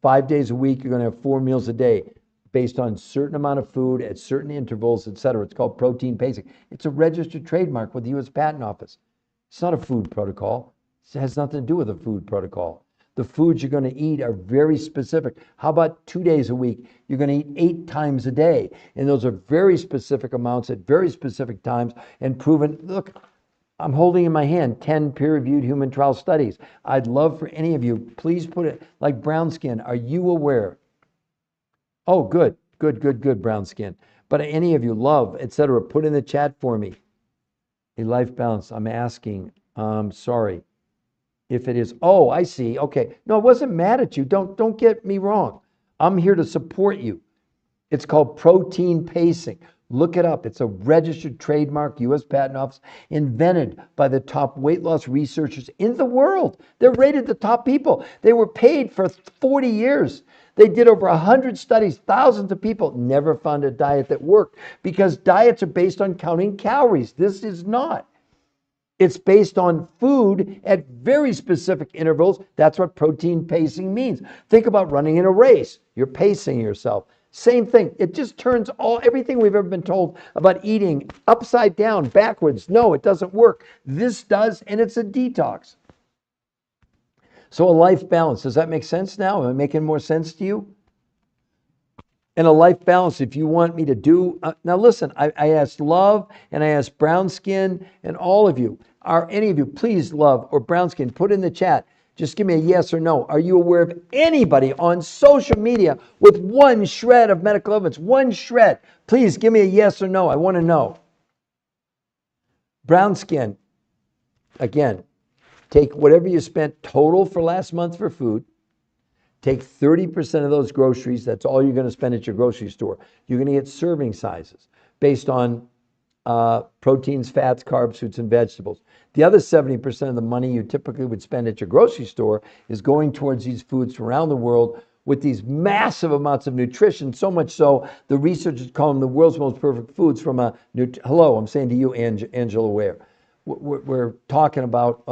5 days a week, you're going to have 4 meals a day based on a certain amount of food at certain intervals, etc. It's called protein pacing. It's a registered trademark with the U.S. Patent Office. It's not a food protocol. It has nothing to do with a food protocol. The foods you're going to eat are very specific. How about 2 days a week? You're going to eat 8 times a day. And those are very specific amounts at very specific times and proven. Look, I'm holding in my hand 10 peer-reviewed human trial studies. I'd love for any of you, please put it like brown skin. Are you aware? Oh, good, brown skin. But any of you, love, etc., put in the chat for me. A life balance, I'm asking. Sorry. If it is, oh, I see. Okay. No, I wasn't mad at you. Don't get me wrong. I'm here to support you. It's called protein pacing. Look it up. It's a registered trademark, U.S. Patent Office, invented by the top weight loss researchers in the world. They're rated the top people. They were paid for 40 years. They did over 100 studies, thousands of people, never found a diet that worked because diets are based on counting calories. This is not. It's based on food at very specific intervals. That's what protein pacing means. Think about running in a race. You're pacing yourself. Same thing. It just turns everything we've ever been told about eating upside down, backwards. No, it doesn't work. This does, and it's a detox. So a life balance, does that make sense now? Am I making more sense to you? And a life balance, if you want me to do, now listen, I asked Love and I asked Brown Skin and all of you, are any of you, please Love or Brown Skin, put in the chat, just give me a yes or no. Are you aware of anybody on social media with one shred of medical evidence, one shred? Please give me a yes or no. I want to know. Brown Skin, again, take whatever you spent total for last month for food. Take 30% of those groceries. That's all you're going to spend at your grocery store. You're going to get serving sizes based on proteins, fats, carbs, fruits, and vegetables. The other 70% of the money you typically would spend at your grocery store is going towards these foods from around the world with these massive amounts of nutrition, so much so the researchers call them the world's most perfect foods from a... Hello, I'm saying to you, Angela Ware. We're talking about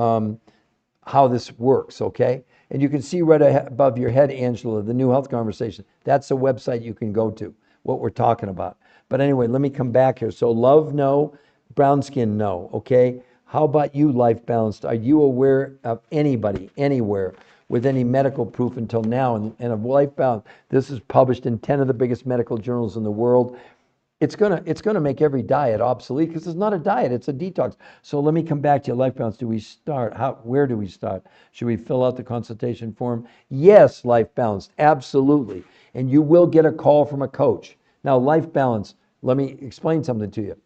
how this works, okay? And you can see right above your head, Angela, the New Health Conversation. That's a website you can go to, what we're talking about. But anyway, let me come back here. So Love, no. Brown Skin, no, okay? How about you, Life Balanced? Are you aware of anybody, anywhere, with any medical proof until now? And of Life Balanced, this is published in 10 of the biggest medical journals in the world. It's gonna make every diet obsolete because it's not a diet, it's a detox. So let me come back to your Life Balance. Do we start? Where do we start? Should we fill out the consultation form? Yes, Life Balance, absolutely. And you will get a call from a coach. Now, Life Balance, let me explain something to you.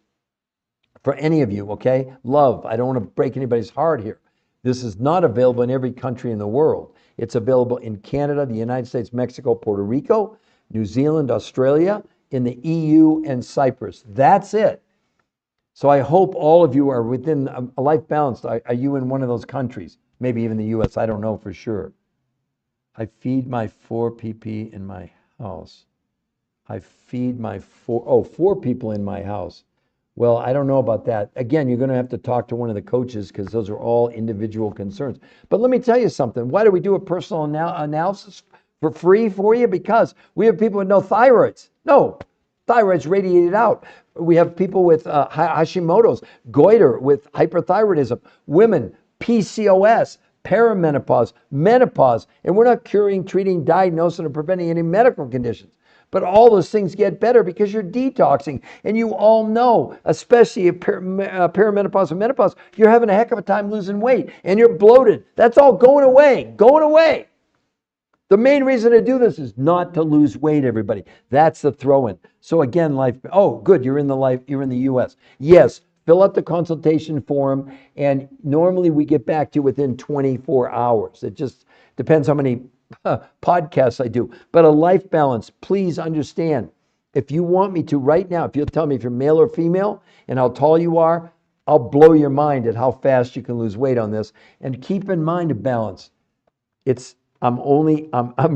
For any of you, okay? Love, I don't want to break anybody's heart here. This is not available in every country in the world. It's available in Canada, the United States, Mexico, Puerto Rico, New Zealand, Australia, in the EU and Cyprus. That's it. So I hope all of you are within a Life Balanced. Are you in one of those countries? Maybe even the US, I don't know for sure. I feed my 4 PP in my house. I feed my 4 people in my house. Well, I don't know about that. Again, you're going to have to talk to one of the coaches because those are all individual concerns. But let me tell you something. Why do we do a personal analysis for free for you? Because we have people with no thyroids. No, thyroid's radiated out. We have people with Hashimoto's, goiter, with hyperthyroidism, women, PCOS, perimenopause, menopause, and we're not curing, treating, diagnosing, or preventing any medical conditions. But all those things get better because you're detoxing. And you all know, especially if perimenopause and menopause, you're having a heck of a time losing weight and you're bloated. That's all going away, going away. The main reason to do this is not to lose weight, everybody. That's the throw-in. So again, good, you're in the US. Yes, fill out the consultation form, and normally we get back to you within 24 hours. It just depends how many podcasts I do. But a Life Balance, please understand, if you want me to right now, if you'll tell me if you're male or female and how tall you are, I'll blow your mind at how fast you can lose weight on this. And keep in mind, a balance. I'm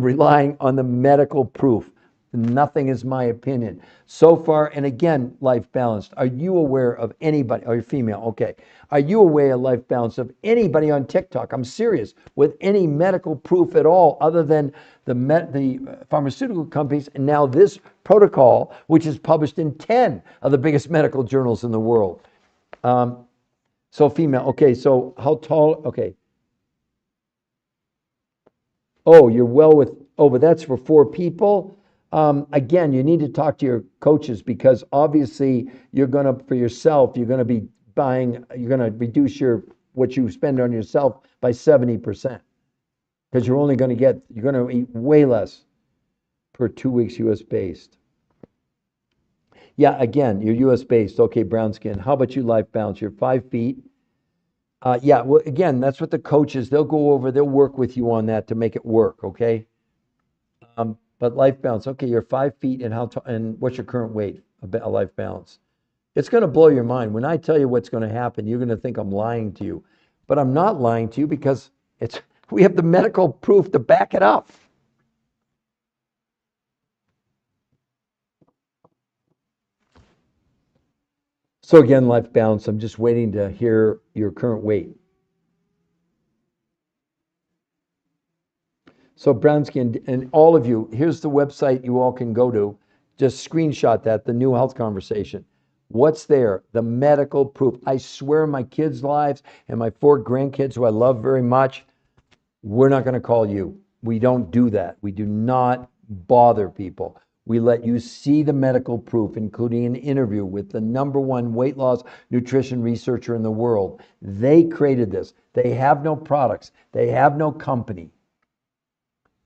relying on the medical proof. Nothing is my opinion. So far, and again, Life Balanced, are you aware of anybody, or you're female, okay. Are you aware, Life Balanced, of anybody on TikTok, I'm serious, with any medical proof at all other than the pharmaceutical companies and now this protocol, which is published in 10 of the biggest medical journals in the world? So female, okay, so how tall, okay. Oh, but that's for 4 people. Again, you need to talk to your coaches because obviously you're going to reduce what you spend on yourself by 70% because you're going to eat way less per 2 weeks US based. Yeah, again, you're US based. Okay, Brown Skin. How about you, Life Balance? You're 5 feet. Yeah, well, again, that's what the coaches, they'll work with you on that to make it work, okay? But Life Balance, okay, you're 5 feet, and and what's your current weight? a life balance. It's going to blow your mind. When I tell you what's going to happen, you're going to think I'm lying to you. But I'm not lying to you because we have the medical proof to back it up. So again, life balance, I'm just waiting to hear your current weight. So brown skin, and all of you, here's the website you all can go to. Just screenshot that, the New Health Conversation. What's there? The medical proof. I swear my kids' lives and my 4 grandkids who I love very much, we're not going to call you. We don't do that. We do not bother people. We let you see the medical proof, including an interview with the #1 weight loss nutrition researcher in the world. They created this. They have no products. They have no company.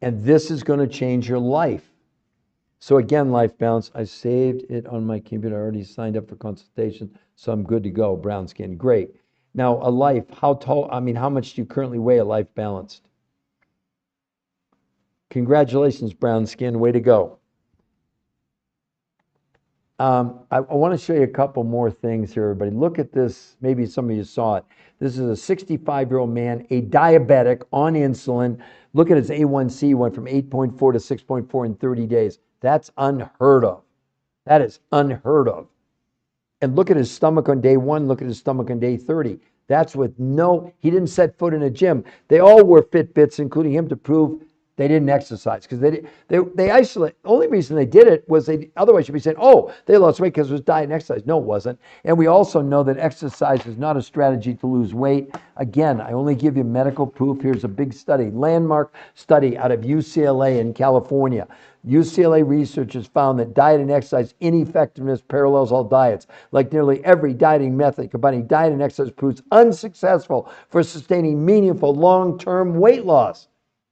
And this is going to change your life. So again, life balance, I saved it on my computer. I already signed up for consultation, so I'm good to go. Brown skin, great. Now, a life, how much do you currently weigh, a life balanced? Congratulations, brown skin, way to go. I want to show you a couple more things here, everybody. Look at this. Maybe some of you saw it. This is a 65-year-old man, a diabetic on insulin. Look at his A1C, went from 8.4 to 6.4 in 30 days. That's unheard of. That is unheard of. And look at his stomach on day 1. Look at his stomach on day 30. That's with he didn't set foot in a gym. They all wore Fitbits, including him, to prove they didn't exercise because they isolate. The only reason they did it was otherwise you'd be saying, oh, they lost weight because it was diet and exercise. No, it wasn't. And we also know that exercise is not a strategy to lose weight. Again, I only give you medical proof. Here's a big study, landmark study out of UCLA in California. UCLA researchers found that diet and exercise ineffectiveness parallels all diets. Like nearly every dieting method, combining diet and exercise proves unsuccessful for sustaining meaningful long-term weight loss.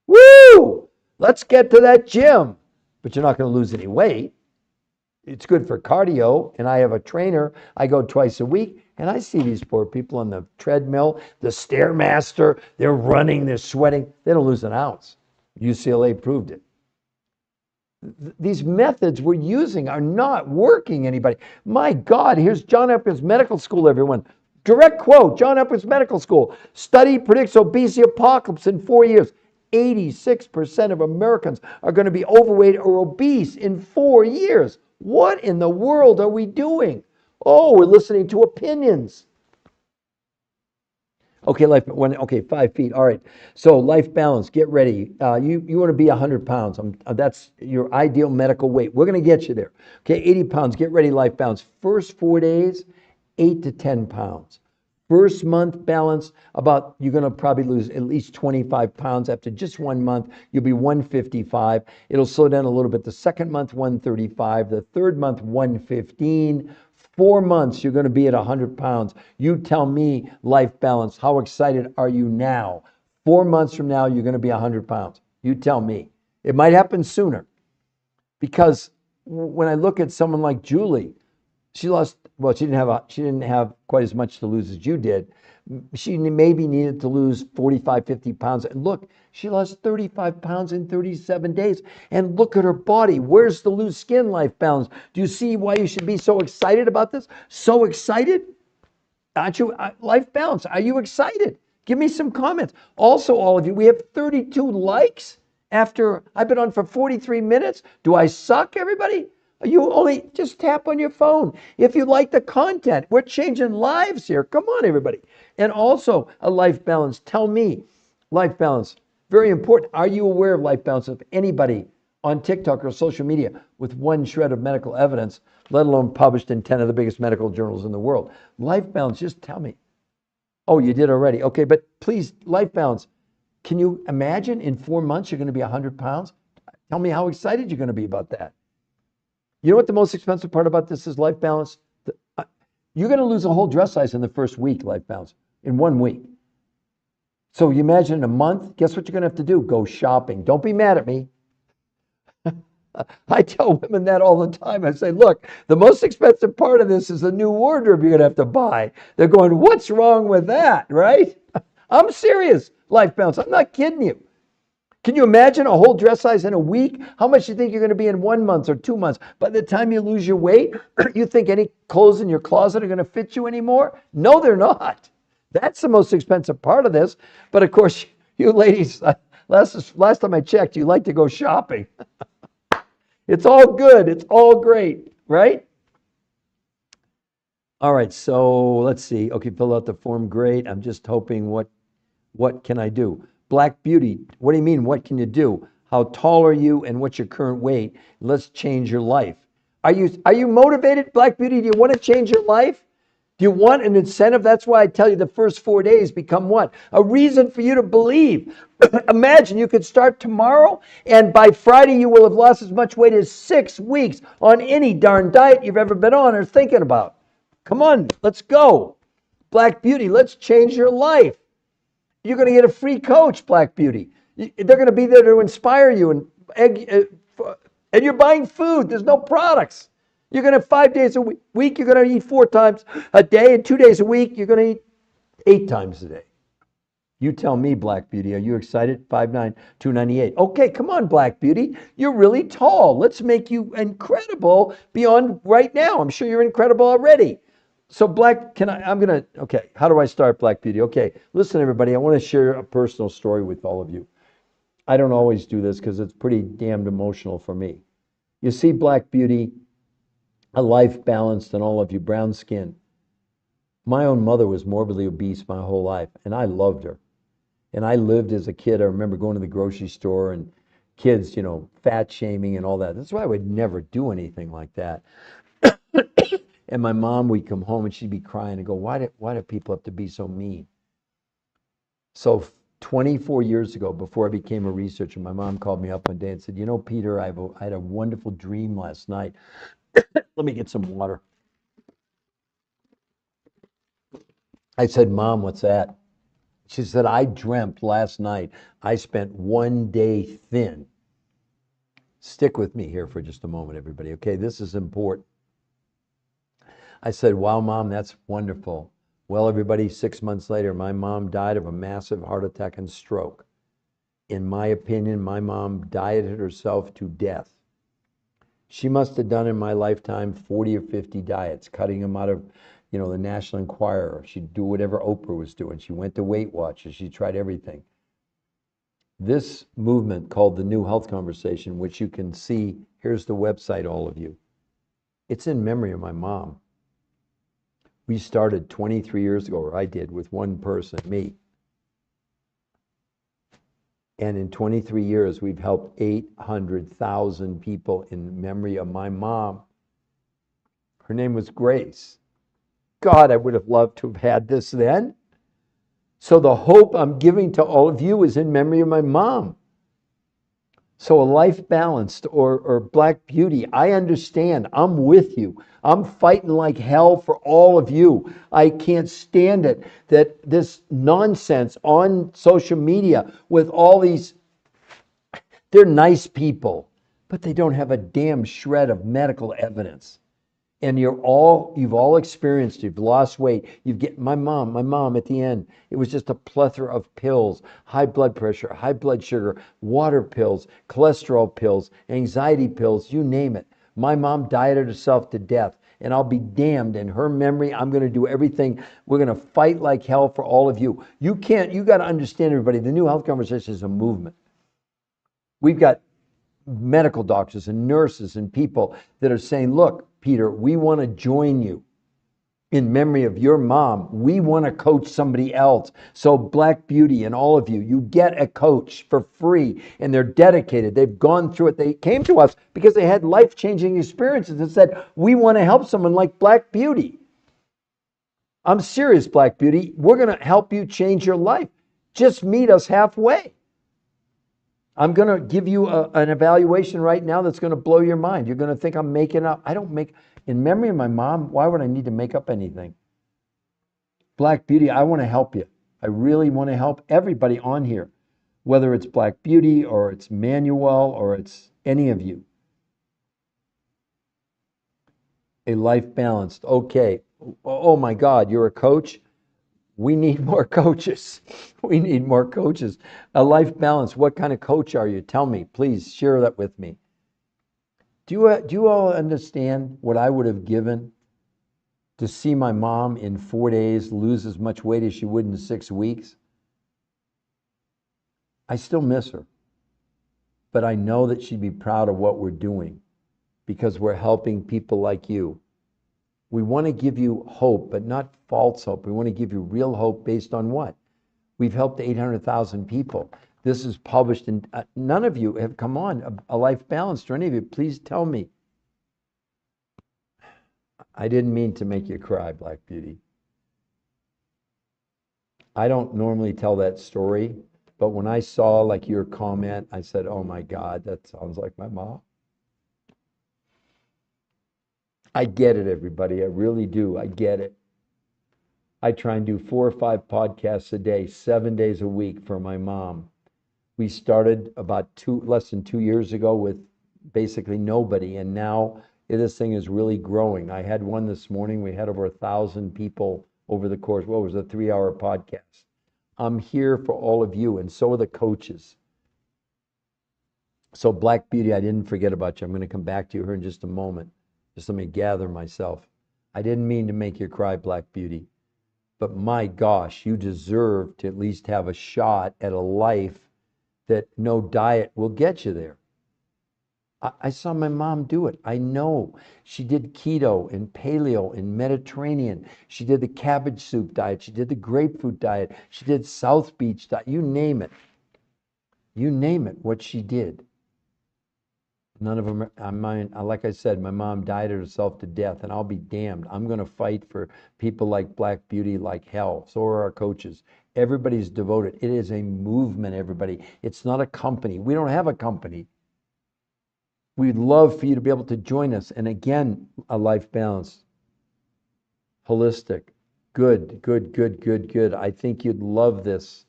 Woo! Let's get to that gym. But you're not going to lose any weight. It's good for cardio, and I have a trainer. I go twice a week, and I see these poor people on the treadmill, the Stairmaster. They're running, they're sweating. They don't lose an ounce. UCLA proved it. These methods we're using are not working, anybody. My God, here's John Hopkins Medical School, everyone. Direct quote, John Hopkins Medical School. Study predicts obesity apocalypse in 4 years. 86% of Americans are going to be overweight or obese in 4 years. What in the world are we doing? Oh, we're listening to opinions. Okay, 5 feet. All right. So life balance, get ready. You want to be 100 pounds. That's your ideal medical weight. We're going to get you there. Okay, 80 pounds, get ready, life balance. First 4 days, 8 to 10 pounds. First month balance, you're going to probably lose at least 25 pounds. After just 1 month, you'll be 155. It'll slow down a little bit. The second month, 135. The third month, 115. 4 months, you're going to be at 100 pounds. You tell me, life balance, how excited are you now? 4 months from now, you're going to be 100 pounds. You tell me. It might happen sooner. Because when I look at someone like Julie, she didn't have quite as much to lose as you did. She maybe needed to lose 45, 50 pounds. And look, she lost 35 pounds in 37 days. And look at her body. Where's the loose skin, life balance? Do you see why you should be so excited about this? So excited? Aren't you? Life balance, are you excited? Give me some comments. Also, all of you, we have 32 likes after I've been on for 43 minutes. Do I suck, everybody? You only just tap on your phone if you like the content. We're changing lives here. Come on, everybody. And also a life balance. Tell me, life balance, very important. Are you aware of life balance of anybody on TikTok or social media with one shred of medical evidence, let alone published in 10 of the biggest medical journals in the world? Life balance, just tell me. Oh, you did already. Okay, but please, life balance. Can you imagine in 4 months you're going to be 100 pounds? Tell me how excited you're going to be about that. You know what the most expensive part about this is, life balance? You're going to lose a whole dress size in the first week, life balance, in 1 week. So you imagine in a month, guess what you're going to have to do? Go shopping. Don't be mad at me. I tell women that all the time. I say, look, the most expensive part of this is a new wardrobe you're going to have to buy. They're going, what's wrong with that, right? I'm serious, life balance. I'm not kidding you. Can you imagine a whole dress size in a week? How much do you think you're going to be in 1 month or 2 months? By the time you lose your weight, you think any clothes in your closet are going to fit you anymore? No, they're not. That's the most expensive part of this. But of course, you ladies, last time I checked, you like to go shopping. It's all good. It's all great, right? All right, so let's see. Okay, fill out the form. Great. I'm just hoping what can I do? Black Beauty, what do you mean? What can you do? How tall are you and what's your current weight? Let's change your life. Are you motivated, Black Beauty? Do you want to change your life? Do you want an incentive? That's why I tell you the first 4 days become what? A reason for you to believe. Imagine you could start tomorrow and by Friday you will have lost as much weight as 6 weeks on any darn diet you've ever been on or thinking about. Come on, let's go. Black Beauty, let's change your life. You're going to get a free coach, Black Beauty. They're going to be there to inspire you, and you're buying food. There's no products. You're going to 5 days a week. You're going to eat 4 times a day, and 2 days a week, you're going to eat 8 times a day. You tell me, Black Beauty, are you excited? 5'9", 298. Okay, come on, Black Beauty. You're really tall. Let's make you incredible beyond right now. I'm sure you're incredible already. So okay, how do I start, Black Beauty? Okay, listen, everybody, I want to share a personal story with all of you. I don't always do this because it's pretty damned emotional for me. You see, Black Beauty, a life balanced and all of you, brown skin. My own mother was morbidly obese my whole life, and I loved her. And I lived as a kid. I remember going to the grocery store and kids, fat shaming and all that. That's why I would never do anything like that. And my mom, we'd come home and she'd be crying and go, why do people have to be so mean? So 24 years ago, before I became a researcher, my mom called me up one day and said, Peter, I had a wonderful dream last night. Let me get some water. I said, Mom, what's that? She said, I dreamt last night I spent 1 day thin. Stick with me here for just a moment, everybody. Okay, this is important. I said, wow, Mom, that's wonderful. Well, everybody, 6 months later, my mom died of a massive heart attack and stroke. In my opinion, my mom dieted herself to death. She must have done in my lifetime 40 or 50 diets, cutting them out of, the National Enquirer. She'd do whatever Oprah was doing. She went to Weight Watchers. She tried everything. This movement called The New Health Conversation, which you can see, here's the website, all of you. It's in memory of my mom. We started 23 years ago, or I did, with one person, me. And in 23 years, we've helped 800,000 people in memory of my mom. Her name was Grace. God, I would have loved to have had this then. So the hope I'm giving to all of you is in memory of my mom. So a life balanced or Black Beauty, I understand. I'm with you. I'm fighting like hell for all of you. I can't stand it that this nonsense on social media with all these, they're nice people, but they don't have a damn shred of medical evidence. And you've all experienced, you've lost weight. My mom at the end, it was just a plethora of pills, high blood pressure, high blood sugar, water pills, cholesterol pills, anxiety pills, you name it. My mom dieted herself to death, and I'll be damned. In her memory, I'm going to do everything. We're going to fight like hell for all of you. You got to understand, everybody, the New Health Conversation is a movement. We've got medical doctors and nurses and people that are saying, look, Peter, we want to join you in memory of your mom. We want to coach somebody else. So Black Beauty and all of you, you get a coach for free, and they're dedicated. They've gone through it. They came to us because they had life-changing experiences and said, we want to help someone like Black Beauty. I'm serious, Black Beauty. We're going to help you change your life. Just meet us halfway. I'm going to give you an evaluation right now that's going to blow your mind. You're going to think I'm making up. In memory of my mom, why would I need to make up anything? Black Beauty, I want to help you. I really want to help everybody on here, whether it's Black Beauty or it's Manuel or it's any of you. A life balanced. Okay. Oh my God, you're a coach? We need more coaches. We need more coaches. A life balance. What kind of coach are you? Tell me, please share that with me. Do you all understand what I would have given to see my mom in 4 days lose as much weight as she would in 6 weeks? I still miss her, but I know that she'd be proud of what we're doing because we're helping people like you. We want to give you hope, but not false hope. We want to give you real hope based on what? We've helped 800,000 people. This is published, and none of you have come on a life balance or any of you. Please tell me. I didn't mean to make you cry, Black Beauty. I don't normally tell that story, but when I saw like your comment, I said, oh my God, that sounds like my mom. I get it, everybody. I really do. I get it. I try and do 4 or 5 podcasts a day, 7 days a week for my mom. We started about less than 2 years ago with basically nobody, and now this thing is really growing. I had one this morning. We had over 1,000 people over the course. Well, it was a 3-hour podcast. I'm here for all of you, and so are the coaches. So Black Beauty, I didn't forget about you. I'm going to come back to you here in just a moment. Just let me gather myself. I didn't mean to make you cry, Black Beauty. But my gosh, you deserve to at least have a shot at a life that no diet will get you there. I saw my mom do it. I know. She did keto and paleo and Mediterranean. She did the cabbage soup diet. She did the grapefruit diet. She did South Beach diet. You name it. You name it, what she did. None of them, like I said, my mom dieted herself to death, and I'll be damned. I'm going to fight for people like Black Beauty like hell. So are our coaches. Everybody's devoted. It is a movement, everybody. It's not a company. We don't have a company. We'd love for you to be able to join us. And again, a life balance, holistic, good, good, good, good, good. I think you'd love this.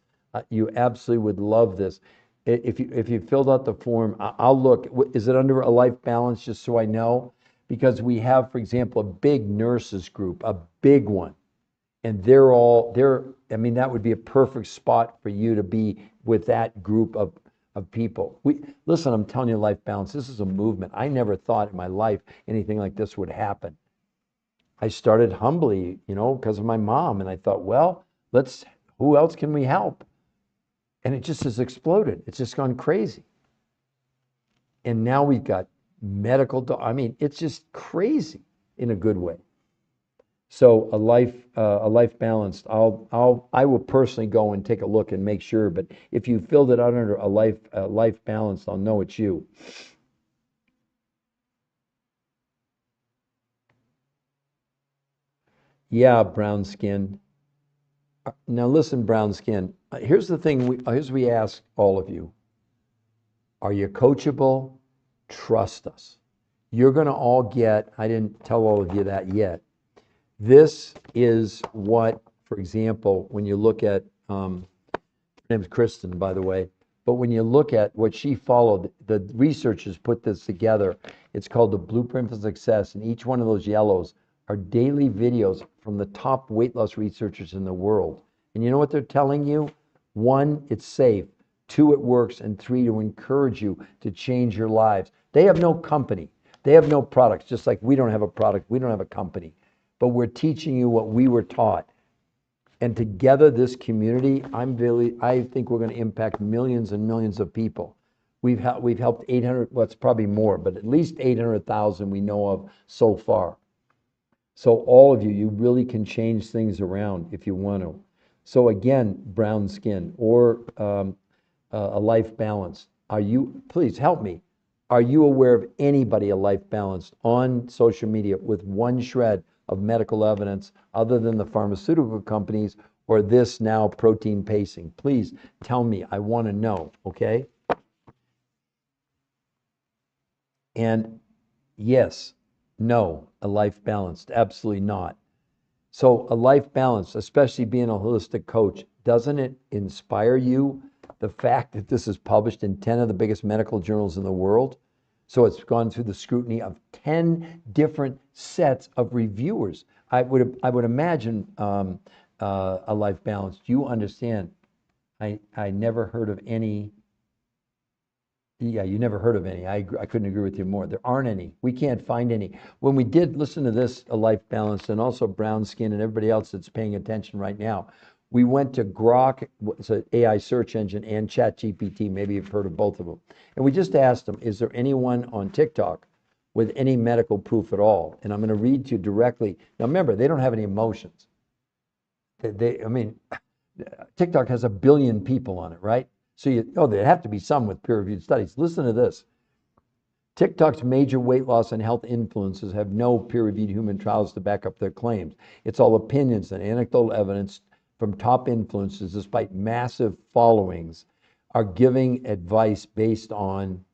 You absolutely would love this. If you filled out the form, I'll look. Is it under a life balance, just so I know? Because we have, for example, a big nurses group, a big one. And I mean, that would be a perfect spot for you to be with that group of people. Listen, I'm telling you, life balance, this is a movement. I never thought in my life anything like this would happen. I started humbly, because of my mom. And I thought, well, who else can we help? And it just has exploded. It's just gone crazy. And now we've got it's just crazy in a good way. So a life balanced. I will personally go and take a look and make sure. But if you filled it out under a life balanced, I'll know it's you. Yeah, brown skin. Now listen, brown skin. Here's the thing. Here's we ask all of you. Are you coachable? Trust us. You're going to all get. I didn't tell all of you that yet. This is what, for example, when you look at, her name's Kristen, by the way, but when you look at what she followed, the researchers put this together. It's called the Blueprint for Success, and each one of those yellows are daily videos from the top weight loss researchers in the world. And you know what they're telling you? 1, it's safe. 2, it works. And 3, to encourage you to change your lives. They have no company. They have no products, just like we don't have a product. We don't have a company. But we're teaching you what we were taught. And together, this community, I think we're going to impact millions and millions of people. We've helped 800, well, it's probably more, but at least 800,000 we know of so far. So all of you really can change things around if you want to. So again, brown skin or a life balance. Please help me. Are you aware of anybody, a life balanced, on social media with one shred of medical evidence other than the pharmaceutical companies or this now protein pacing? Please tell me. I want to know, okay? And yes, no, a life balanced, absolutely not. So a life balance, especially being a holistic coach, doesn't it inspire you? The fact that this is published in 10 of the biggest medical journals in the world. So it's gone through the scrutiny of 10 different sets of reviewers. I would imagine a life balance. Do you understand? I never heard of any. Yeah, you never heard of any. I couldn't agree with you more. There aren't any. We can't find any. When we did listen to this, A Life Balance, and also Brown Skin and everybody else that's paying attention right now, we went to Grok, it's an AI search engine, and ChatGPT. Maybe you've heard of both of them. And we just asked them, is there anyone on TikTok with any medical proof at all? And I'm going to read to you directly. Now remember, they don't have any emotions. I mean, TikTok has 1 billion people on it, right? So there have to be some with peer-reviewed studies. Listen to this. TikTok's major weight loss and health influencers have no peer-reviewed human trials to back up their claims. It's all opinions and anecdotal evidence from top influencers, despite massive followings, are giving advice based on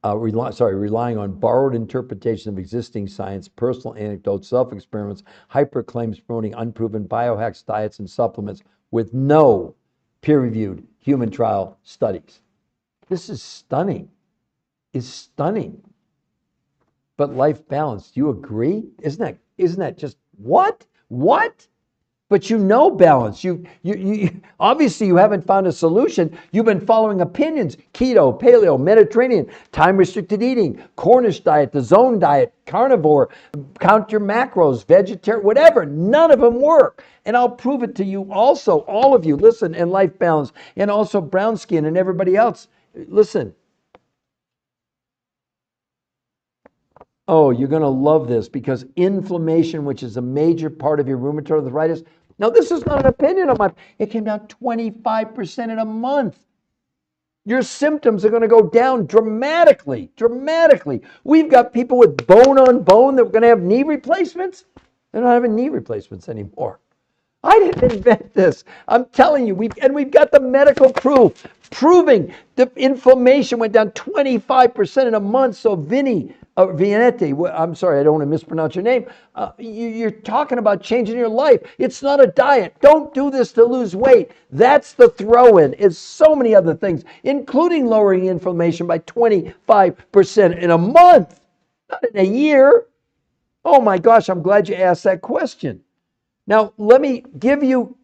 relying on borrowed interpretation of existing science, personal anecdotes, self-experiments, hyper claims promoting unproven biohacks, diets, and supplements with no peer-reviewed human trial studies. This is stunning. It's stunning. But life balance, do you agree? Isn't that just what? What? But you know balance. You obviously you haven't found a solution. You've been following opinions: keto, paleo, Mediterranean, time-restricted eating, Cornish diet, the zone diet, carnivore, count your macros, vegetarian, whatever. None of them work. And I'll prove it to you also, all of you. Listen, and life balance, and also brown skin and everybody else. Listen. Oh, you're going to love this, because inflammation, which is a major part of your rheumatoid arthritis. Now, this is not an opinion of mine. It came down 25% in a month. Your symptoms are going to go down dramatically, dramatically. We've got people with bone on bone that are going to have knee replacements. They're not having knee replacements anymore. I didn't invent this. I'm telling you, we've got the medical proof proving the inflammation went down 25% in a month. So Vinetti, I'm sorry, I don't want to mispronounce your name. You're talking about changing your life. It's not a diet. Don't do this to lose weight. That's the throw-in. It's so many other things, including lowering inflammation by 25% in a month, not in a year. Oh my gosh, I'm glad you asked that question. Now, let me give you,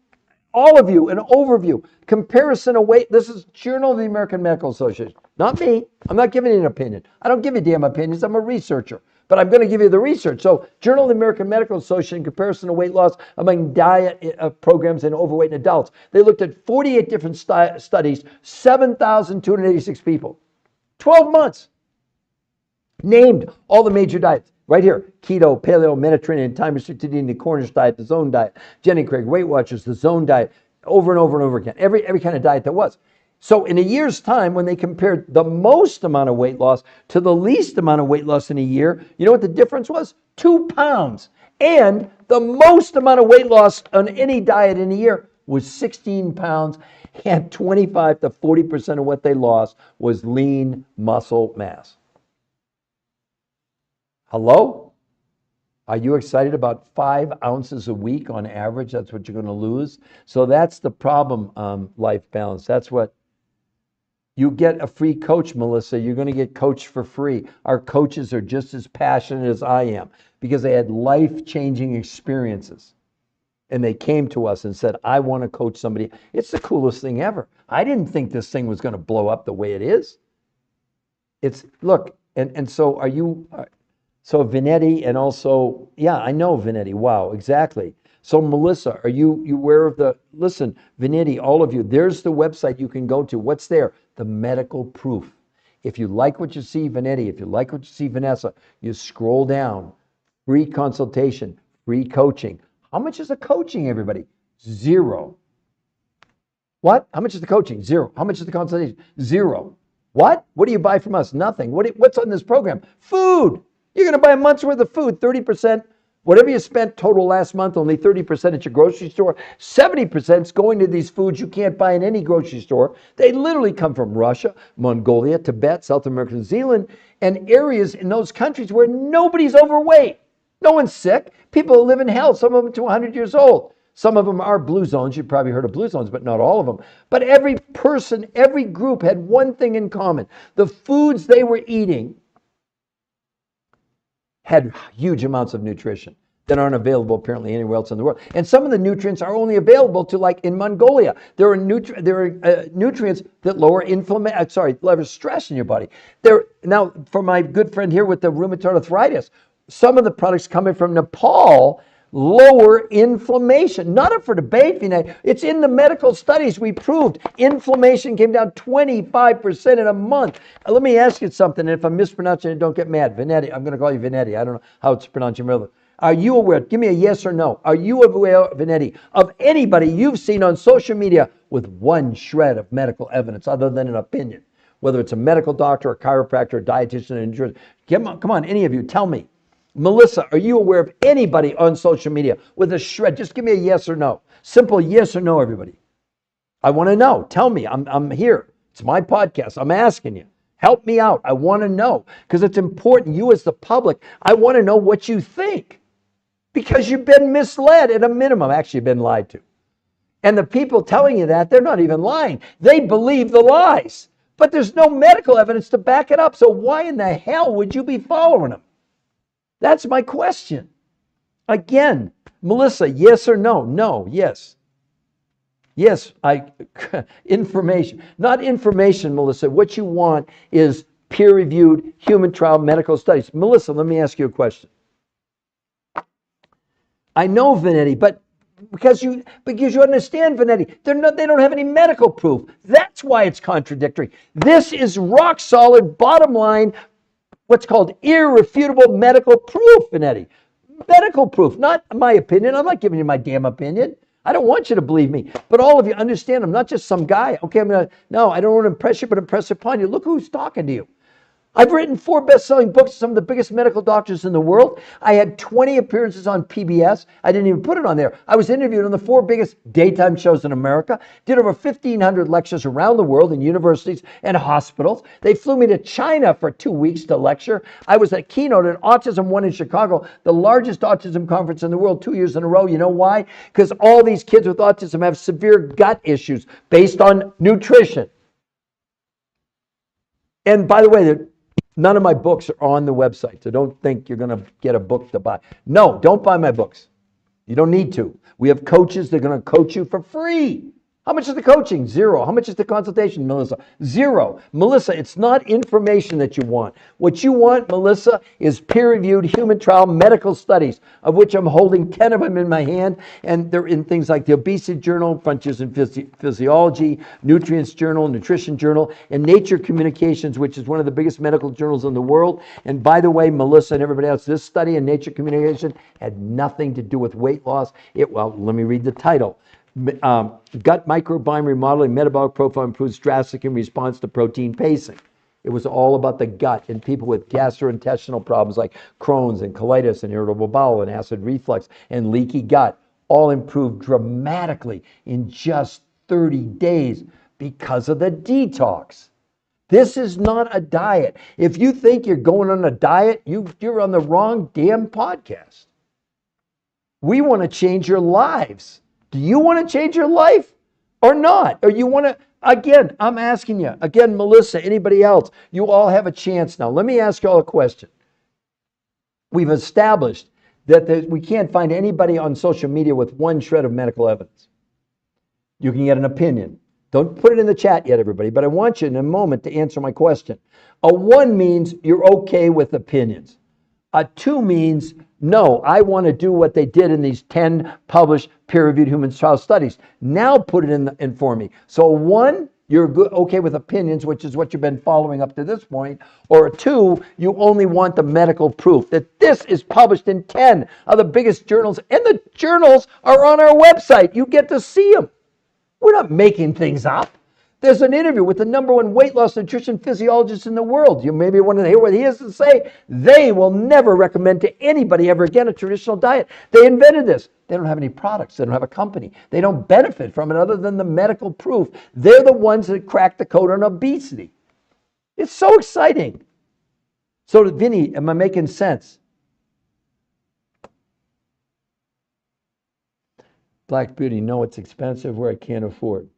all of you, an overview. Comparison of weight. This is Journal of the American Medical Association. Not me. I'm not giving you an opinion. I don't give you damn opinions. I'm a researcher. But I'm going to give you the research. So, Journal of the American Medical Association, comparison of weight loss among diet programs in overweight in adults. They looked at 48 different studies, 7,286 people. 12 months. Named all the major diets. Right here, keto, paleo, Mediterranean, time-restricted eating, the Cornish diet, the zone diet, Jenny Craig, Weight Watchers, the zone diet, over and over and over again. Every kind of diet there was. So in a year's time, when they compared the most amount of weight loss to the least amount of weight loss in a year, you know what the difference was? 2 pounds. And the most amount of weight loss on any diet in a year was 16 pounds, and 25 to 40% of what they lost was lean muscle mass. Hello? Are you excited about 5 ounces a week on average? That's what you're going to lose. So that's the problem, life balance. That's what you get. A free coach, Melissa. You're going to get coached for free. Our coaches are just as passionate as I am because they had life-changing experiences. And they came to us and said, I want to coach somebody. It's the coolest thing ever. I didn't think this thing was going to blow up the way it is. Look, and so are you... So Vinetti, and also, yeah, I know Vinetti. Wow, exactly. So Melissa, are you aware of listen, Vinetti, all of you, there's the website you can go to. What's there? The medical proof. If you like what you see, Vinetti, if you like what you see, Vanessa, you scroll down, free consultation, free coaching. How much is the coaching, everybody? 0. What? How much is the coaching? 0. How much is the consultation? 0. What? What do you buy from us? Nothing. What's on this program? Food. You're going to buy a month's worth of food, 30%. Whatever you spent total last month, only 30% at your grocery store. 70% is going to these foods you can't buy in any grocery store. They literally come from Russia, Mongolia, Tibet, South America, New Zealand, and areas in those countries where nobody's overweight. No one's sick. People live in health, some of them to 100 years old. Some of them are blue zones. You've probably heard of blue zones, but not all of them. But every person, every group had one thing in common. The foods they were eating had huge amounts of nutrition. that aren't available apparently anywhere else in the world. And some of the nutrients are only available to, like in Mongolia. There are nutrients that lower lower stress in your body. Now, for my good friend here with the rheumatoid arthritis, some of the products coming from Nepal lower inflammation. Not up for debate, Vinay. It's in the medical studies. We proved inflammation came down 25% in a month. Let me ask you something. And if I'm mispronouncing it, don't get mad. Vinetti. I'm going to call you Vinetti. I don't know how it's pronounced in real. Are you aware? Give me a yes or no. Are you aware, Vinetti, of anybody you've seen on social media with one shred of medical evidence other than an opinion? Whether it's a medical doctor, a chiropractor, a dietitian, an insurance. Come on, any of you, tell me. Melissa, are you aware of anybody on social media with a shred? Just give me a yes or no. Simple yes or no, everybody. I want to know. Tell me. I'm here. It's my podcast. I'm asking you. Help me out. I want to know because it's important. You as the public, I want to know what you think because you've been misled at a minimum. Actually, you've been lied to. And the people telling you that, they're not even lying. They believe the lies. But there's no medical evidence to back it up. So why in the hell would you be following them? That's my question. Again, Melissa, yes or no? No, yes. Yes, information. Not information, Melissa. What you want is peer-reviewed human trial medical studies. Melissa, let me ask you a question. I know, Vinetti, but because you understand, Vinetti, they don't have any medical proof. That's why it's contradictory. This is rock solid, bottom line, what's called irrefutable medical proof, Vinetti. Medical proof, not my opinion. I'm not giving you my damn opinion. I don't want you to believe me. But all of you understand I'm not just some guy. Okay, no, I don't want to impress you, but impress upon you. Look who's talking to you. I've written 4 best-selling books to some of the biggest medical doctors in the world. I had 20 appearances on PBS. I didn't even put it on there. I was interviewed on the 4 biggest daytime shows in America, did over 1,500 lectures around the world in universities and hospitals. They flew me to China for 2 weeks to lecture. I was a keynote at Autism One in Chicago, the largest autism conference in the world, 2 years in a row. You know why? Because all these kids with autism have severe gut issues based on nutrition. And by the way, none of my books are on the website, so don't think you're going to get a book to buy. No, don't buy my books. You don't need to. We have coaches that are going to coach you for free. How much is the coaching? 0. How much is the consultation, Melissa? 0. Melissa, it's not information that you want. What you want, Melissa, is peer-reviewed human trial medical studies, of which I'm holding 10 of them in my hand, and they're in things like the Obesity Journal, Frontiers in Physiology, Nutrients Journal, Nutrition Journal, and Nature Communications, which is one of the biggest medical journals in the world. And by the way, Melissa and everybody else, this study in Nature Communication had nothing to do with weight loss. Well, let me read the title. Gut microbiome remodeling, metabolic profile improves drastically in response to protein pacing. It was all about the gut in people with gastrointestinal problems like Crohn's and colitis and irritable bowel and acid reflux and leaky gut, all improved dramatically in just 30 days because of the detox. This is not a diet. If you think you're going on a diet, you're on the wrong damn podcast. We want to change your lives. Do you want to change your life or not? Or you want to, again, I'm asking you, again, Melissa, anybody else, you all have a chance now. Let me ask you all a question. We've established that we can't find anybody on social media with one shred of medical evidence. You can get an opinion. Don't put it in the chat yet, everybody, but I want you in a moment to answer my question. A 1 means you're okay with opinions. A 2 means, no, I want to do what they did in these 10 published peer-reviewed human trial studies. Now put it in for me. So 1, you're good, okay with opinions, which is what you've been following up to this point. Or 2, you only want the medical proof that this is published in 10 of the biggest journals. And the journals are on our website. You get to see them. We're not making things up. There's an interview with the #1 weight loss nutrition physiologist in the world. You maybe want to hear what he has to say. They will never recommend to anybody ever again a traditional diet. They invented this. They don't have any products. They don't have a company. They don't benefit from it other than the medical proof. They're the ones that cracked the code on obesity. It's so exciting. So, Vinny, am I making sense? Black Beauty, no, it's expensive where I can't afford.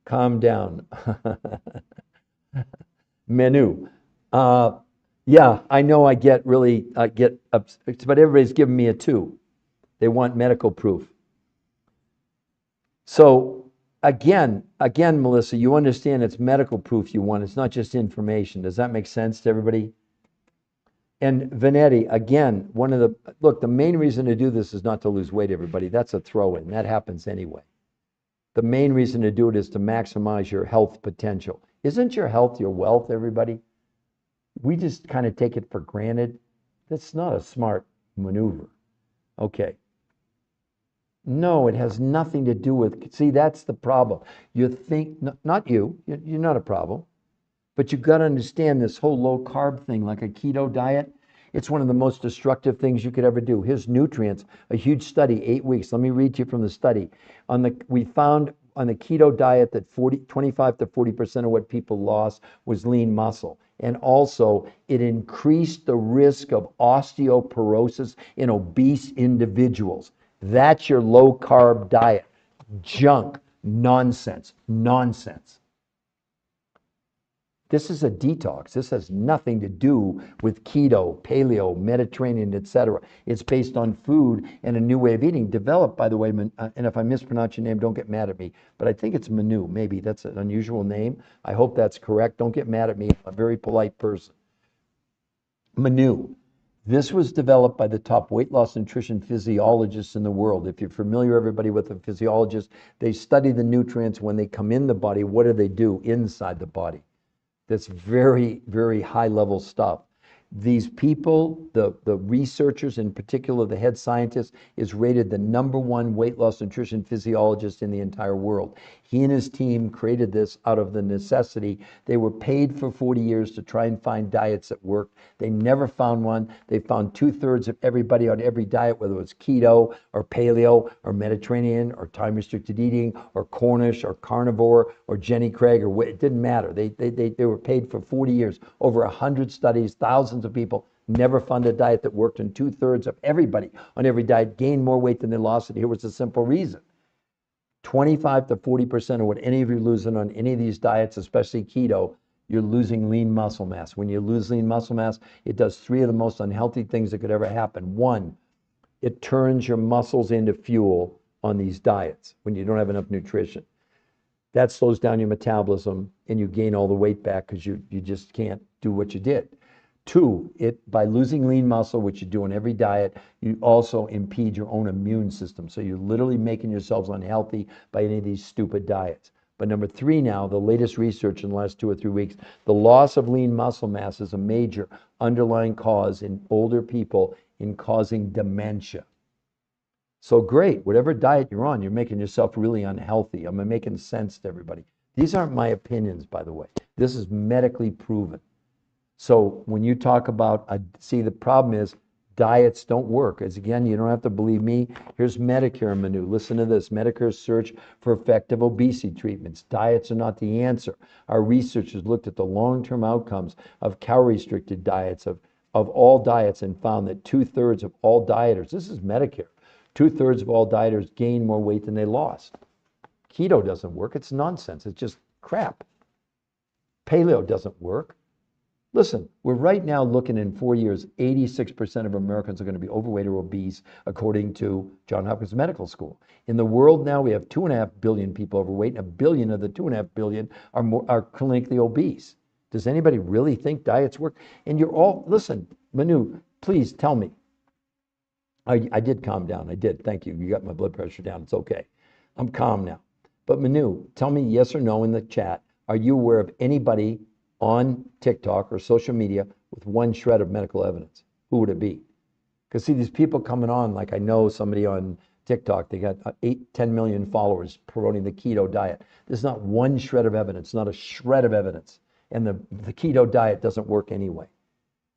Calm down. Menu. Yeah, I know I get really, get upset, but everybody's giving me a 2. They want medical proof. So again, Melissa, you understand it's medical proof you want. It's not just information. Does that make sense to everybody? And Vanetti, again, look, the main reason to do this is not to lose weight, everybody. That's a throw-in. That happens anyway. The main reason to do it is to maximize your health potential. Isn't your health your wealth, everybody? We just kind of take it for granted. That's not a smart maneuver. Okay. No, it has nothing to do with, see, that's the problem. You think, not you, you're not a problem, but you've got to understand this whole low carb thing, like a keto diet. It's one of the most destructive things you could ever do. Here's nutrients, a huge study, 8 weeks. Let me read to you from the study. We found on the keto diet that 25 to 40% of what people lost was lean muscle. And also, it increased the risk of osteoporosis in obese individuals. That's your low carb diet. Junk, nonsense, nonsense. This is a detox. This has nothing to do with keto, paleo, Mediterranean, etc. It's based on food and a new way of eating, developed, by the way, and if I mispronounce your name, don't get mad at me, but I think it's Manu. Maybe that's an unusual name. I hope that's correct. Don't get mad at me. I'm a very polite person. Manu. This was developed by the top weight loss nutrition physiologists in the world. If you're familiar, everybody, with a physiologist, they study the nutrients when they come in the body. What do they do inside the body? That's very, very high level stuff. These people, the researchers, in particular the head scientist, is rated the #1 weight loss nutrition physiologist in the entire world. He and his team created this out of the necessity. They were paid for 40 years to try and find diets that worked. They never found one. They found 2/3 of everybody on every diet, whether it was keto or paleo or Mediterranean or time restricted eating or Cornish or carnivore or Jenny Craig, or it didn't matter. They were paid for 40 years, over 100 studies, thousands of people, never found a diet that worked, and 2/3 of everybody on every diet gained more weight than they lost. And here was the simple reason. 25 to 40% of what any of you are losing on any of these diets, especially keto, you're losing lean muscle mass. When you lose lean muscle mass, it does 3 of the most unhealthy things that could ever happen. 1, it turns your muscles into fuel on these diets when you don't have enough nutrition. That slows down your metabolism and you gain all the weight back because you just can't do what you did. 2, by losing lean muscle, which you do in every diet, you also impede your own immune system. So you're literally making yourselves unhealthy by any of these stupid diets. But number 3 now, the latest research in the last 2 or 3 weeks, the loss of lean muscle mass is a major underlying cause in older people in causing dementia. So great, whatever diet you're on, you're making yourself really unhealthy. Am I making sense to everybody? These aren't my opinions, by the way. This is medically proven. So when you talk about, see, the problem is diets don't work. As again, you don't have to believe me. Here's Medicare, Manu. Listen to this. Medicare's search for effective obesity treatments. Diets are not the answer. Our researchers looked at the long-term outcomes of calorie-restricted diets, of all diets, and found that 2/3 of all dieters, this is Medicare, 2/3 of all dieters gained more weight than they lost. Keto doesn't work. It's nonsense. It's just crap. Paleo doesn't work. Listen, we're right now looking in 4 years, 86% of Americans are going to be overweight or obese, according to Johns Hopkins Medical School. In the world now, we have 2.5 billion people overweight, and 1 billion of the 2.5 billion are clinically obese. Does anybody really think diets work? And you're all, listen, Manu, please tell me. I did calm down. I did. Thank you. You got my blood pressure down. It's okay. I'm calm now. But Manu, tell me yes or no in the chat. Are you aware of anybody on TikTok or social media with one shred of medical evidence? Who would it be? Because see, these people coming on, like I know somebody on TikTok, they got 10 million followers promoting the keto diet. There's not one shred of evidence, not a shred of evidence. And the keto diet doesn't work anyway.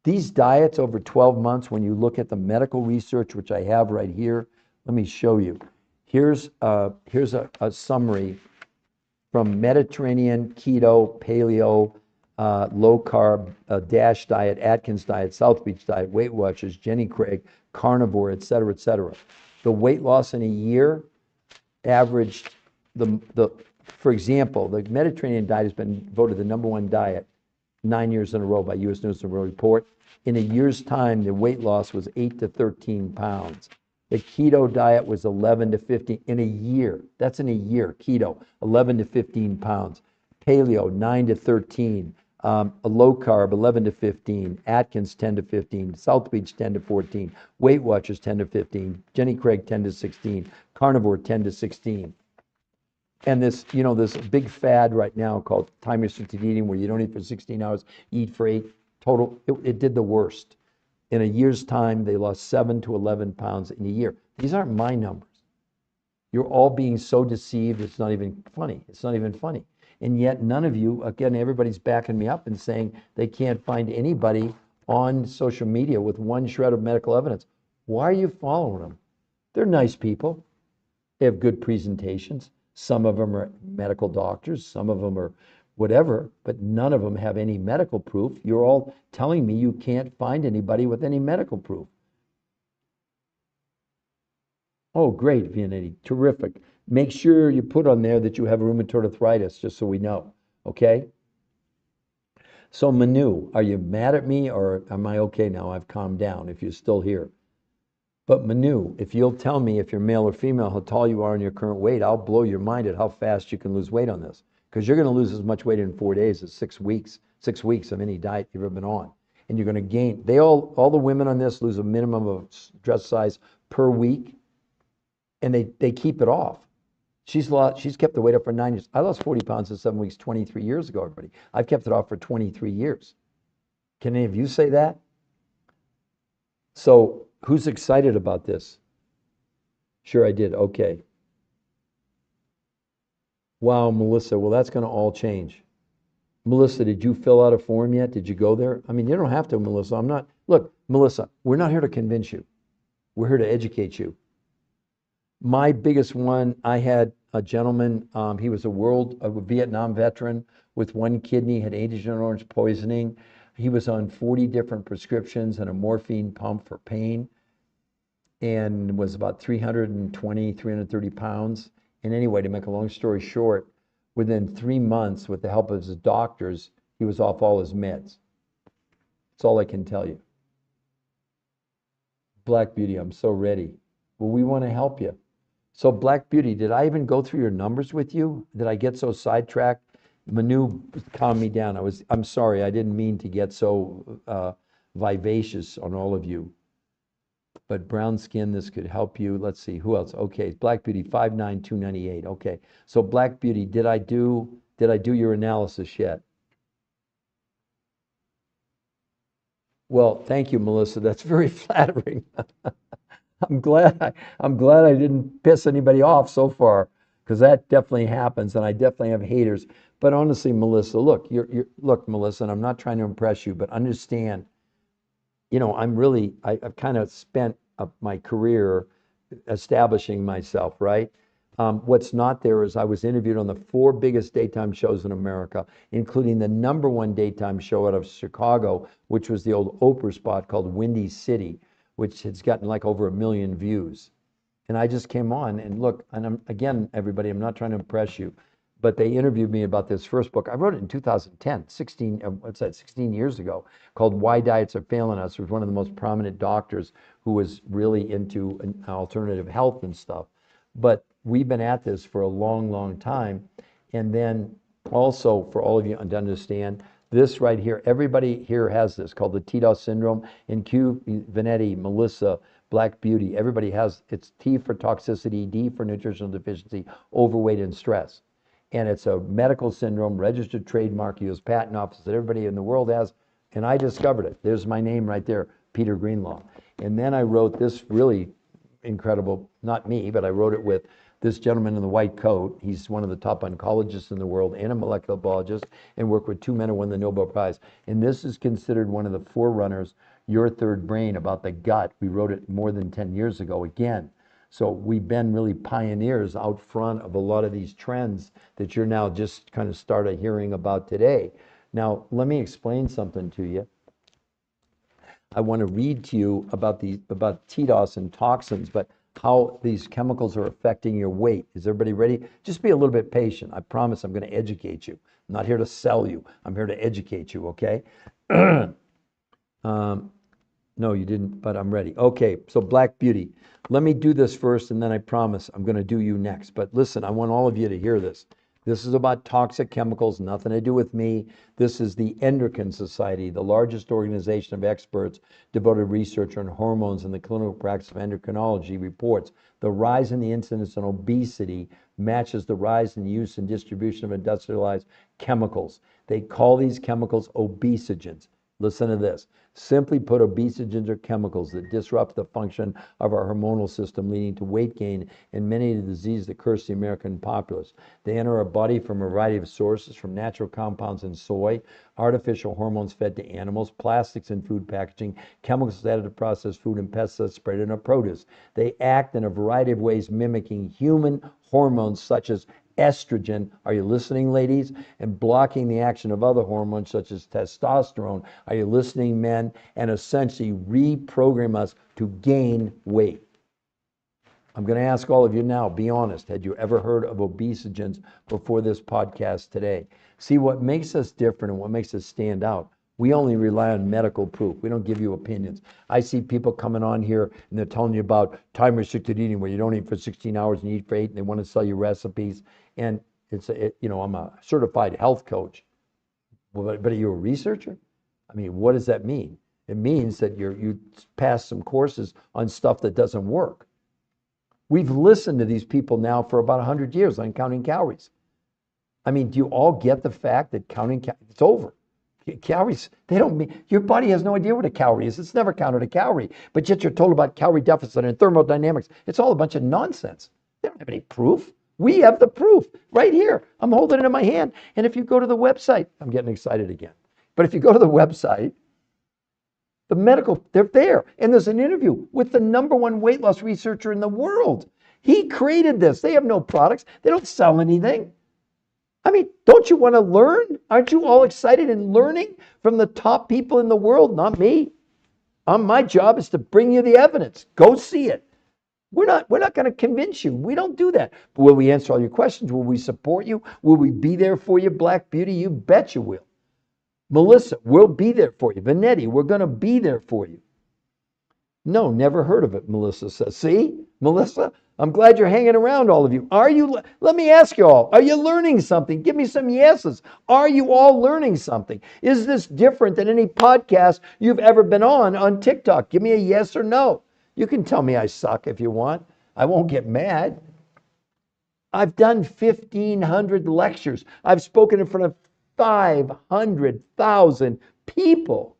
These diets over 12 months, when you look at the medical research, which I have right here, let me show you. Here's a summary from Mediterranean, keto, paleo, low carb, DASH diet, Atkins diet, South Beach diet, Weight Watchers, Jenny Craig, carnivore, et cetera, et cetera. The weight loss in a year averaged, for example, the Mediterranean diet has been voted the #1 diet 9 years in a row by U.S. News and World Report. In a year's time, the weight loss was 8 to 13 pounds. The keto diet was 11 to 15 in a year. That's in a year, keto, 11 to 15 pounds. Paleo, 9 to 13. A low carb, 11 to 15. Atkins, 10 to 15. South Beach, 10 to 14. Weight Watchers, 10 to 15. Jenny Craig, 10 to 16. Carnivore, 10 to 16. And this, this big fad right now called time restricted eating, where you don't eat for 16 hours, eat for 8 total, it did the worst. In a year's time, they lost 7 to 11 pounds in a year. These aren't my numbers. You're all being so deceived, it's not even funny. It's not even funny. And yet none of you, again, everybody's backing me up and saying they can't find anybody on social media with one shred of medical evidence. Why are you following them? They're nice people. They have good presentations. Some of them are medical doctors, some of them are whatever, but none of them have any medical proof. You're all telling me you can't find anybody with any medical proof. Oh, great, Vianney, terrific. Make sure you put on there that you have rheumatoid arthritis, just so we know, okay? So Manu, are you mad at me or am I okay now? I've calmed down if you're still here. But Manu, if you'll tell me if you're male or female, how tall you are in your current weight, I'll blow your mind at how fast you can lose weight on this. Because you're going to lose as much weight in 4 days as 6 weeks, 6 weeks of any diet you've ever been on. And you're going to gain, all the women on this lose a minimum of dress size per week, and they keep it off. She's kept the weight up for 9 years. I lost 40 pounds in 7 weeks 23 years ago, everybody. I've kept it off for 23 years. Can any of you say that? So who's excited about this? Sure, I did. Okay. Wow, Melissa. Well, that's going to all change. Melissa, did you fill out a form yet? Did you go there? I mean, you don't have to, Melissa. Look, Melissa, we're not here to convince you. We're here to educate you. My biggest one, I had a gentleman, he was a Vietnam veteran with one kidney, had Agent Orange poisoning. He was on 40 different prescriptions and a morphine pump for pain, and was about 320, 330 pounds. And anyway, to make a long story short, within 3 months, with the help of his doctors, he was off all his meds. That's all I can tell you. Black Beauty, I'm so ready. Well, we want to help you. So Black Beauty, did I even go through your numbers with you? Did I get so sidetracked? Manu calmed me down. I'm sorry, I didn't mean to get so vivacious on all of you. But brown skin, this could help you. Let's see, who else? Okay, Black Beauty, 5'9", 298. Okay, so Black Beauty, did I do your analysis yet? Well, thank you, Melissa. That's very flattering. I'm glad I didn't piss anybody off so far, because that definitely happens, and I definitely have haters. But honestly, Melissa, look, look, Melissa, and I'm not trying to impress you, but understand, I've kind of spent my career establishing myself, right? What's not there is I was interviewed on the 4 biggest daytime shows in America, including the #1 daytime show out of Chicago, which was the old Oprah spot called Windy City, which has gotten like over 1 million views. And I just came on and look, and again, everybody, I'm not trying to impress you, but they interviewed me about this first book. I wrote it in 2010, 16 years ago, called Why Diets Are Failing Us. It was one of the most prominent doctors who was really into alternative health and stuff. But we've been at this for a long, long time. And then also, for all of you to understand, this right here, everybody here has this, called the TDOS syndrome. And Q, Vanetti, Melissa, Black Beauty, everybody has, it's T for toxicity, D for nutritional deficiency, overweight, and stress. And it's a medical syndrome, registered trademark, U.S. Patent Office, that everybody in the world has. And I discovered it. There's my name right there, Peter Greenlaw. And then I wrote this really incredible, not me, but I wrote it with this gentleman in the white coat. He's one of the top oncologists in the world and a molecular biologist, and worked with 2 men who won the Nobel Prize. And this is considered one of the forerunners, Your Third Brain, about the gut. We wrote it more than 10 years ago again. So we've been really pioneers out front of a lot of these trends that you're now just kind of started hearing about today. Now, let me explain something to you. I want to read to you about TDOS and toxins, but how these chemicals are affecting your weight. Is everybody ready? Just be a little bit patient. I promise I'm going to educate you. I'm not here to sell you. I'm here to educate you, okay? No, you didn't, but I'm ready. Okay, so Black Beauty. Let me do this first, and then I promise I'm going to do you next. But listen, I want all of you to hear this. This is about toxic chemicals, nothing to do with me. This is the Endocrine Society, the largest organization of experts devoted to research on hormones and the clinical practice of endocrinology, reports the rise in the incidence of obesity matches the rise in the use and distribution of industrialized chemicals. They call these chemicals obesogens. Listen to this. Simply put, obesogens are chemicals that disrupt the function of our hormonal system, leading to weight gain and many of the diseases that curse the American populace. They enter our body from a variety of sources, from natural compounds in soy, artificial hormones fed to animals, plastics in food packaging, chemicals added to processed food, and pesticides sprayed in our produce. They act in a variety of ways, mimicking human hormones such as estrogen, are you listening, ladies? And blocking the action of other hormones such as testosterone, are you listening, men? And essentially reprogram us to gain weight. I'm going to ask all of you now, be honest, had you ever heard of obesogens before this podcast today? See, what makes us different and what makes us stand out, we only rely on medical proof. We don't give you opinions. I see people coming on here and they're telling you about time-restricted eating where you don't eat for 16 hours and you eat for 8, and they want to sell you recipes. And I'm a certified health coach. Well, but are you a researcher? I mean, what does that mean? It means that you passed some courses on stuff that doesn't work. We've listened to these people now for about 100 years on counting calories. I mean, do you all get the fact that counting it's over? Calories, they don't mean, your body has no idea what a calorie is. It's never counted a calorie. But yet you're told about calorie deficit and thermodynamics. It's all a bunch of nonsense. They don't have any proof. We have the proof right here. I'm holding it in my hand. And if you go to the website, I'm getting excited again. But if you go to the website, the medical, they're there. And there's an interview with the #1 weight loss researcher in the world. He created this. They have no products. They don't sell anything. I mean, don't you want to learn? Aren't you all excited in learning from the top people in the world? Not me. My job is to bring you the evidence. Go see it. We're not going to convince you. We don't do that. But will we answer all your questions? Will we support you? Will we be there for you, Black Beauty? You bet you will. Melissa, we'll be there for you. Vanetti, we're going to be there for you. No, never heard of it, Melissa says. See, Melissa, I'm glad you're hanging around, all of you. Let me ask you all, are you learning something? Give me some yeses. Are you all learning something? Is this different than any podcast you've ever been on TikTok? Give me a yes or no. You can tell me I suck if you want. I won't get mad. I've done 1,500 lectures. I've spoken in front of 500,000 people.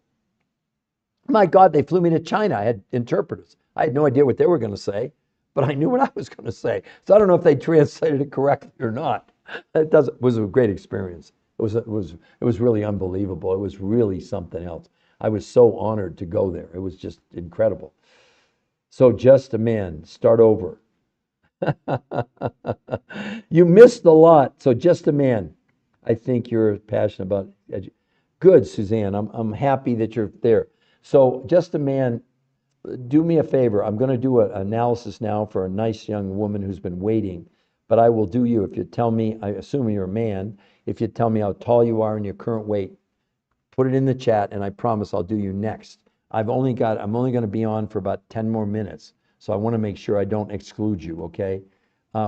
My God, they flew me to China. I had interpreters. I had no idea what they were going to say, but I knew what I was going to say. So I don't know if they translated it correctly or not. It was a great experience. It was really unbelievable. It was really something else. I was so honored to go there. It was just incredible. So Just a Man, start over. You missed a lot. So Just a Man, I think you're passionate about Good, Suzanne. I'm happy that you're there. So Just a Man, do me a favor. I'm going to do an analysis now for a nice young woman who's been waiting, but I will do you if you tell me, I assume you're a man, if you tell me how tall you are and your current weight, put it in the chat and I promise I'll do you next. I'm only going to be on for about 10 more minutes, so I want to make sure I don't exclude you, okay?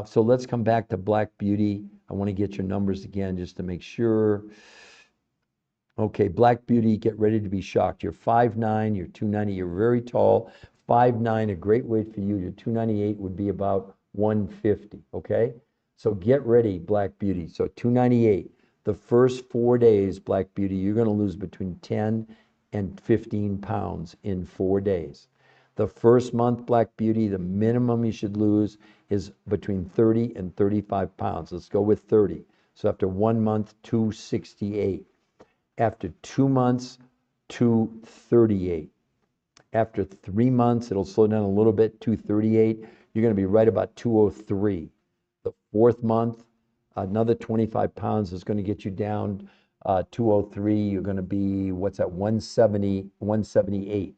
So let's come back to Black Beauty. I want to get your numbers again just to make sure. Okay, Black Beauty, get ready to be shocked. You're 5'9", you're 290, you're very tall. 5'9", a great weight for you. Your 298 would be about 150, okay? So get ready, Black Beauty. So 298, the first 4 days, Black Beauty, you're going to lose between 10 and 15 pounds in 4 days. The first month, Black Beauty, the minimum you should lose is between 30 and 35 pounds. Let's go with 30. So after 1 month, 268. After 2 months, 238. After 3 months, it'll slow down a little bit, 238. You're going to be right about 203. The 4th month, another 25 pounds is going to get you down 203. You're going to be, 170, 178.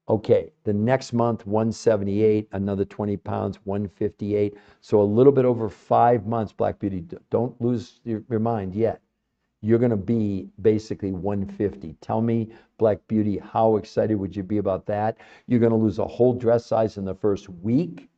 Okay, the next month, 178, another 20 pounds, 158. So a little bit over 5 months, Black Beauty. Don't lose your mind yet. You're going to be basically 150. Tell me, Black Beauty, how excited would you be about that? You're going to lose a whole dress size in the first week.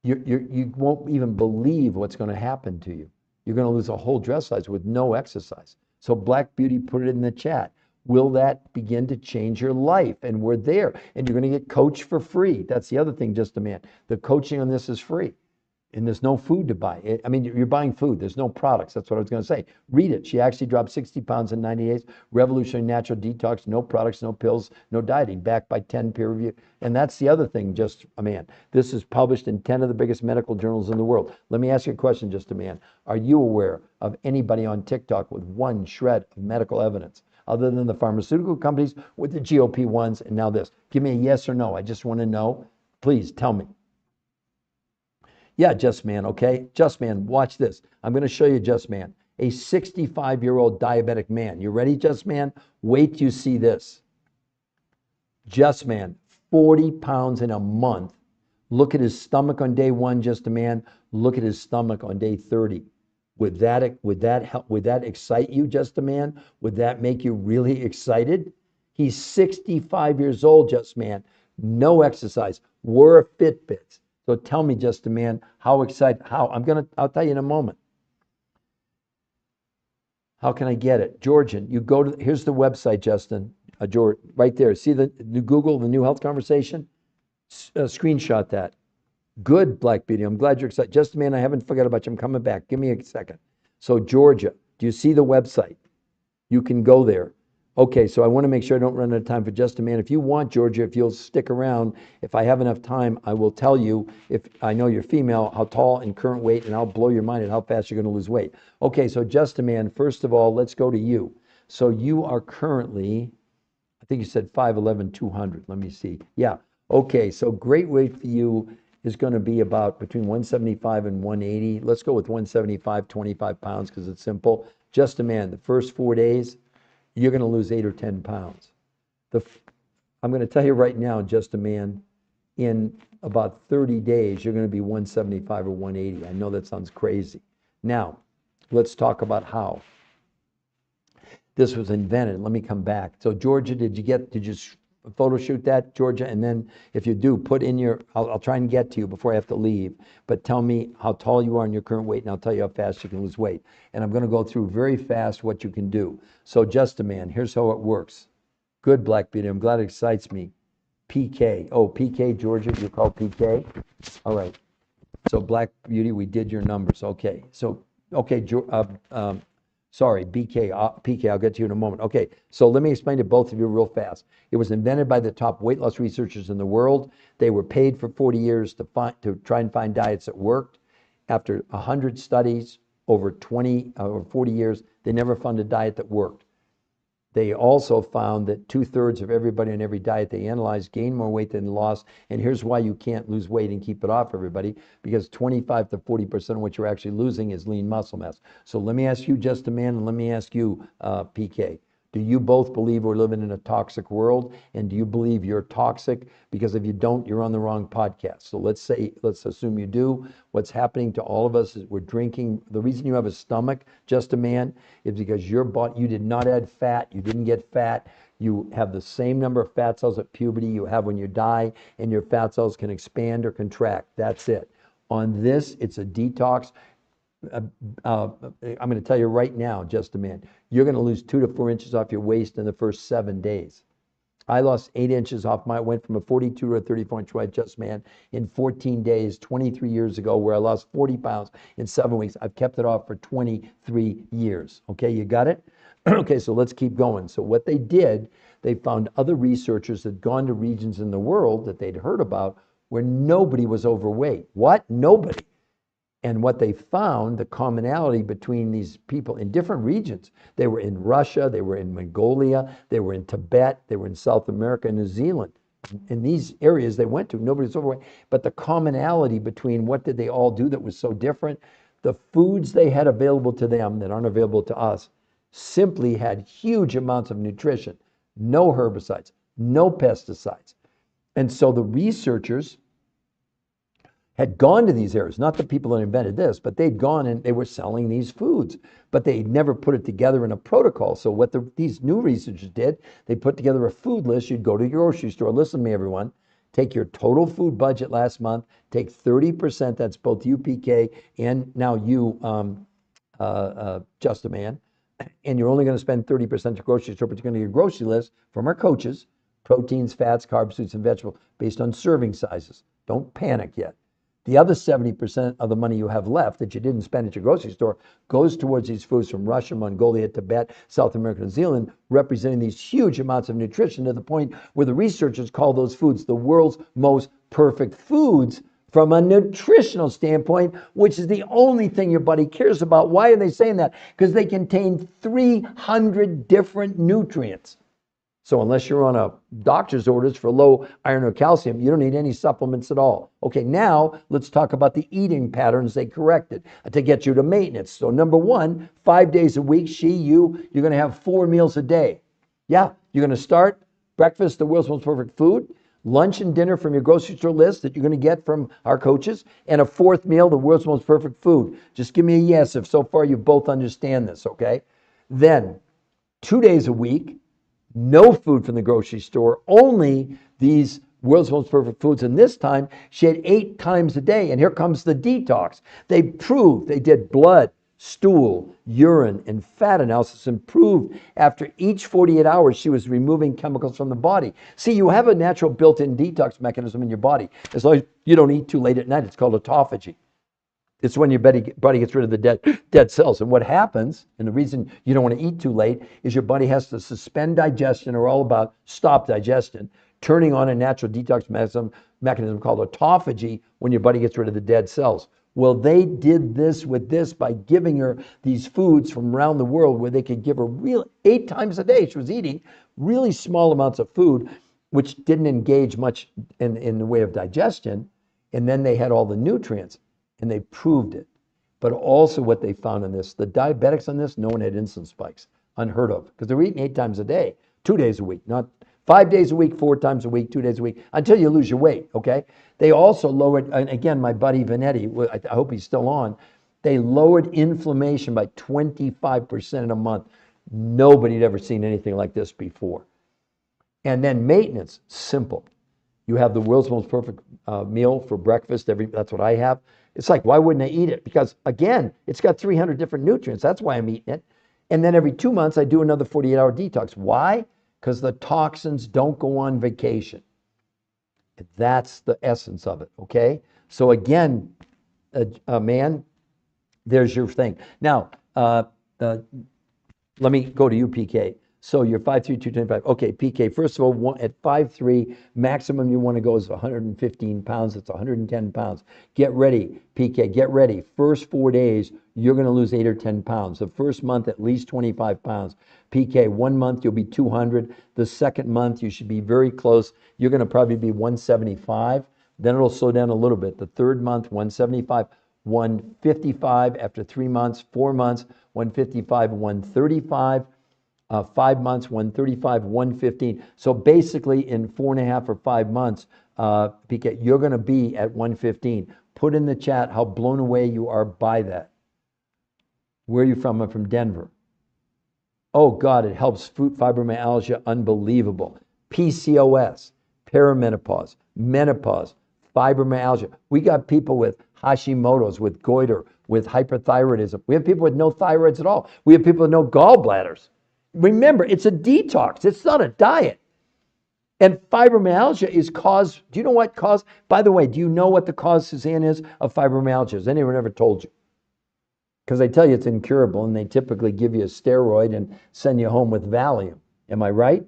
You won't even believe what's going to happen to you. You're going to lose a whole dress size with no exercise. So Black Beauty, put it in the chat. Will that begin to change your life? And we're there. And you're going to get coached for free. That's the other thing, just a man. The coaching on this is free. And there's no food to buy. I mean, you're buying food. There's no products. That's what I was going to say. Read it. She actually dropped 60 pounds in 90 days. Revolutionary natural detox. No products, no pills, no dieting. Backed by 10 peer review. And that's the other thing, just a man. This is published in 10 of the biggest medical journals in the world. Let me ask you a question, just a man. Are you aware of anybody on TikTok with one shred of medical evidence other than the pharmaceutical companies with the GLP-1s and now this? Give me a yes or no. I just want to know. Please tell me. Yeah, Just Man, okay? Just Man, watch this. I'm going to show you Just Man, a 65-year-old diabetic man. You ready, Just Man? Wait till you see this. Just Man, 40 pounds in a month. Look at his stomach on day 1, Just a Man. Look at his stomach on day 30. Would that excite you, Just a Man? Would that make you really excited? He's 65 years old, Just Man. No exercise. Wear a Fitbit. So tell me, Just a Man, how excited, I'll tell you in a moment. How can I get it? Georgian, you go to, here's the website, Justin, George, right there. See the Google, the New Health Conversation? Screenshot that. Good, Black Beauty. I'm glad you're excited. Just a Man, I haven't forgot about you. I'm coming back. Give me a second. So Georgia, do you see the website? You can go there. Okay, so I want to make sure I don't run out of time for Just a Man. If you want, Georgia, if you'll stick around, if I have enough time, I will tell you, if I know you're female, how tall and current weight, and I'll blow your mind at how fast you're going to lose weight. Okay, so Just a Man, first of all, let's go to you. So you are currently, I think you said 5'11", 200. Let me see. Yeah, okay, so great weight for you is going to be about between 175 and 180. Let's go with 175, 25 pounds because it's simple. Just a Man, the first 4 days, you're going to lose 8 or 10 pounds. I'm going to tell you right now, Just a Man, in about 30 days, you're going to be 175 or 180. I know that sounds crazy. Now, let's talk about how this was invented. Let me come back. So Georgia, did you photo shoot that, Georgia? And then if you do, put in your, I'll try and get to you before I have to leave, but tell me how tall you are and your current weight, and I'll tell you how fast you can lose weight. And I'm going to go through very fast what you can do. So Just a Man, here's how it works. Good, Black Beauty. I'm glad it excites me. PK. Oh, PK, Georgia, you're called PK? All right. So Black Beauty, we did your numbers. Okay. So, okay, sorry, BK, PK, I'll get to you in a moment. Okay, so let me explain to both of you real fast. It was invented by the top weight loss researchers in the world. They were paid for 40 years to try and find diets that worked. After 100 studies over 20 or 40 years, they never found a diet that worked. They also found that 2/3 of everybody on every diet they analyzed gained more weight than lost. And here's why you can't lose weight and keep it off, everybody, because 25 to 40% of what you're actually losing is lean muscle mass. So let me ask you, Just a Man, and let me ask you, PK. Do you both believe we're living in a toxic world? And do you believe you're toxic? Because if you don't, you're on the wrong podcast. So let's assume you do. What's happening to all of us is we're drinking. The reason you have a stomach, Just a Man, is because you did not add fat. You didn't get fat. You have the same number of fat cells at puberty you have when you die, and your fat cells can expand or contract. That's it. On this, it's a detox. I'm going to tell you right now, Just a Man, you're going to lose 2 to 4 inches off your waist in the first 7 days. I lost 8 inches off went from a 42 to a 34-inch waist, Just a Man, in 14 days, 23 years ago, where I lost 40 pounds in 7 weeks. I've kept it off for 23 years. Okay, you got it? Okay, so let's keep going. So what they did, they found other researchers had gone to regions in the world that they'd heard about where nobody was overweight. What? Nobody. And what they found, the commonality between these people in different regions, they were in Russia, they were in Mongolia, they were in Tibet, they were in South America, New Zealand. In these areas they went to, nobody was overweight. But the commonality between what did they all do that was so different, the foods they had available to them that aren't available to us simply had huge amounts of nutrition. No herbicides, no pesticides. And so the researchers had gone to these areas, not the people that invented this, but they'd gone and they were selling these foods, but they never put it together in a protocol. So what these new researchers did, they put together a food list. You'd go to your grocery store, listen to me, everyone, take your total food budget last month, take 30%, that's both you, PK, and now you, Just a Man, and you're only going to spend 30% at your grocery store, but you're going to get your grocery list from our coaches, proteins, fats, carbs, fruits, and vegetables, based on serving sizes. Don't panic yet. The other 70% of the money you have left that you didn't spend at your grocery store goes towards these foods from Russia, Mongolia, Tibet, South America, New Zealand, representing these huge amounts of nutrition to the point where the researchers call those foods the world's most perfect foods from a nutritional standpoint, which is the only thing your body cares about. Why are they saying that? Because they contain 300 different nutrients. So unless you're on a doctor's orders for low iron or calcium, you don't need any supplements at all. Okay, now let's talk about the eating patterns they corrected to get you to maintenance. So number one, 5 days a week, you're going to have 4 meals a day. Yeah, you're going to start breakfast, the world's most perfect food, lunch and dinner from your grocery store list that you're going to get from our coaches, and a fourth meal, the world's most perfect food. Just give me a yes if so far you both understand this, okay? Then 2 days a week, no food from the grocery store, only these world's most perfect foods. And this time she had 8 times a day. And here comes the detox. They proved, they did blood, stool, urine, and fat analysis, and proved after each 48 hours she was removing chemicals from the body. See, you have a natural built-in detox mechanism in your body. As long as you don't eat too late at night, it's called autophagy. It's when your body gets rid of the dead cells. And what happens, and the reason you don't want to eat too late, is your body has to suspend digestion, or all about stop digestion, turning on a natural detox mechanism called autophagy when your body gets rid of the dead cells. Well, they did this with this by giving her these foods from around the world where they could give her 8 times a day. She was eating really small amounts of food, which didn't engage much in the way of digestion. And then they had all the nutrients. And they proved it. But also what they found in this, the diabetics on this, no one had insulin spikes. Unheard of. Because they're eating 8 times a day, 2 days a week, not 5 days a week, 4 times a week, 2 days a week, until you lose your weight, okay? They also lowered, and again, my buddy Vanetti, I hope he's still on, they lowered inflammation by 25% in a month. Nobody had ever seen anything like this before. And then maintenance, simple. You have the world's most perfect meal for breakfast. That's what I have. It's like, why wouldn't I eat it? Because again, it's got 300 different nutrients. That's why I'm eating it. And then every 2 months, I do another 48-hour detox. Why? Because the toxins don't go on vacation. That's the essence of it, okay? So again, man, there's your thing. Now, let me go to you, PK. So you're 5'3", 225. Okay, PK, first of all, at 5'3", maximum you want to go is 115 pounds. That's 110 pounds. Get ready, PK, get ready. First 4 days, you're going to lose 8 or 10 pounds. The first month, at least 25 pounds. PK, 1 month, you'll be 200. The second month, you should be very close. You're going to probably be 175. Then it'll slow down a little bit. The third month, 175. 155 after 3 months, 4 months, 155, 135. 5 months, 135, 115. So basically in 4.5 or 5 months, PK, you're going to be at 115. Put in the chat how blown away you are by that. Where are you from? I'm from Denver. Oh God, it helps fibromyalgia, unbelievable. PCOS, perimenopause, menopause, fibromyalgia. We got people with Hashimoto's, with goiter, with hyperthyroidism. We have people with no thyroids at all. We have people with no gallbladders. Remember, it's a detox. It's not a diet. And fibromyalgia is caused, do you know what cause? By the way, do you know what the cause, Suzanne, is of fibromyalgia? Has anyone ever told you? Because they tell you it's incurable, and they typically give you a steroid and send you home with Valium. Am I right?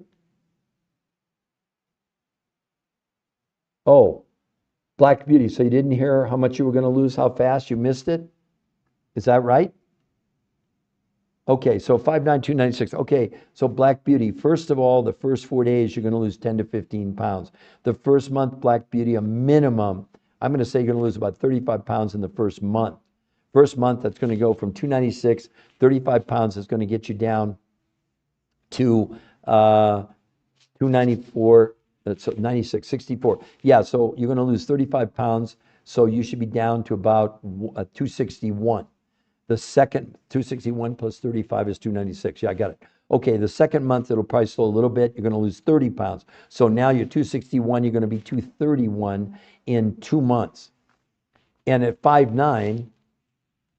Oh, Black Beauty. So you didn't hear how much you were going to lose, how fast you missed it? Is that right? Okay, so 59296. Okay, so Black Beauty, first of all, the first 4 days, you're going to lose 10 to 15 pounds. The first month, Black Beauty, a minimum, I'm going to say you're going to lose about 35 pounds in the first month. First month, that's going to go from 296, 35 pounds is going to get you down to 294, that's 96, 64. Yeah, so you're going to lose 35 pounds. So you should be down to about 261. The second, 261 plus 35 is 296. Yeah, I got it. Okay, the second month, it'll probably slow a little bit. You're going to lose 30 pounds. So now you're 261, you're going to be 231 in 2 months. And at 5'9",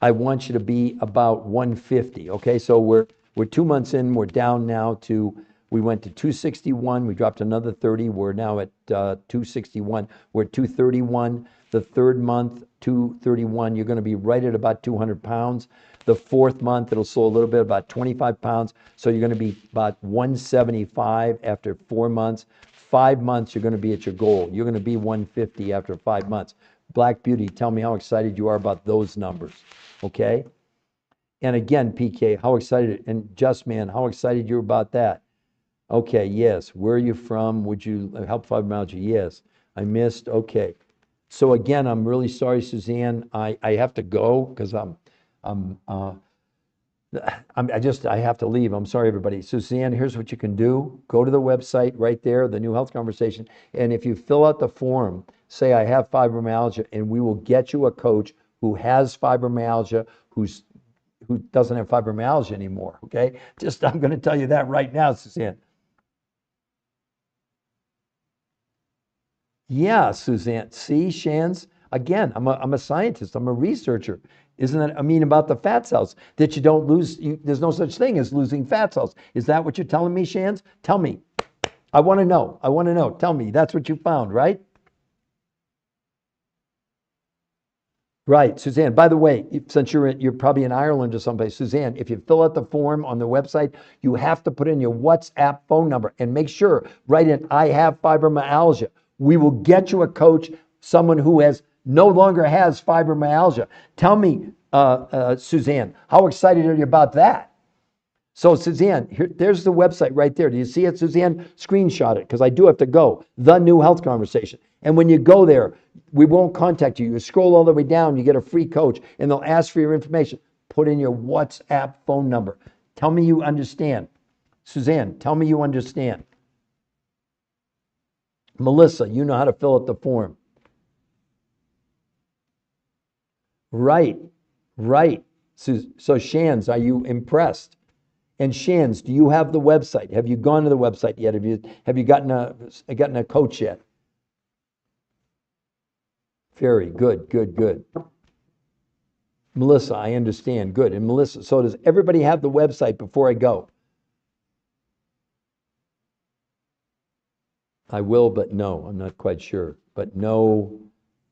I want you to be about 150. Okay, so we're 2 months in. We're down now to, we went to 261. We dropped another 30. We're now at 261. We're at 231. The third month, 231. You're going to be right at about 200 pounds. The fourth month, it'll slow a little bit, about 25 pounds. So you're going to be about 175 after 4 months. 5 months, you're going to be at your goal. You're going to be 150 after 5 months. Black Beauty, tell me how excited you are about those numbers, okay? And again, PK, how excited, and Just Man, how excited you're about that. Okay, yes. Where are you from? Would you help fibromyalgia? Yes. I missed, okay. So again, I'm really sorry, Suzanne. I have to go because I have to leave. I'm sorry, everybody. Suzanne, here's what you can do. Go to the website right there, The New Health Conversation. And if you fill out the form, say I have fibromyalgia, and we will get you a coach who has fibromyalgia, who doesn't have fibromyalgia anymore, okay? I'm going to tell you that right now, Suzanne. Yeah, Suzanne. See, Shans? Again, I'm a scientist. I'm a researcher. Isn't that, I mean, about the fat cells, that you don't lose, there's no such thing as losing fat cells. Is that what you're telling me, Shans? Tell me. I want to know. I want to know. Tell me. That's what you found, right? Right, Suzanne. By the way, since you're probably in Ireland or someplace, Suzanne, if you fill out the form on the website, you have to put in your WhatsApp phone number and make sure, write in, I have fibromyalgia. We will get you a coach, someone who no longer has fibromyalgia. Tell me, Suzanne, how excited are you about that? So Suzanne, there's the website right there. Do you see it, Suzanne? Screenshot it, because I do have to go. The New Health Conversation. And when you go there, we won't contact you. You scroll all the way down, you get a free coach, and they'll ask for your information. Put in your WhatsApp phone number. Tell me you understand. Suzanne, tell me you understand. Melissa, you know how to fill out the form. Right. So Shans, are you impressed? And Shans, do you have the website? Have you gone to the website yet? Have you gotten a coach yet? Very good. Melissa, I understand. Good. And Melissa, so does everybody have the website before I go? I will, but no, I'm not quite sure. But no,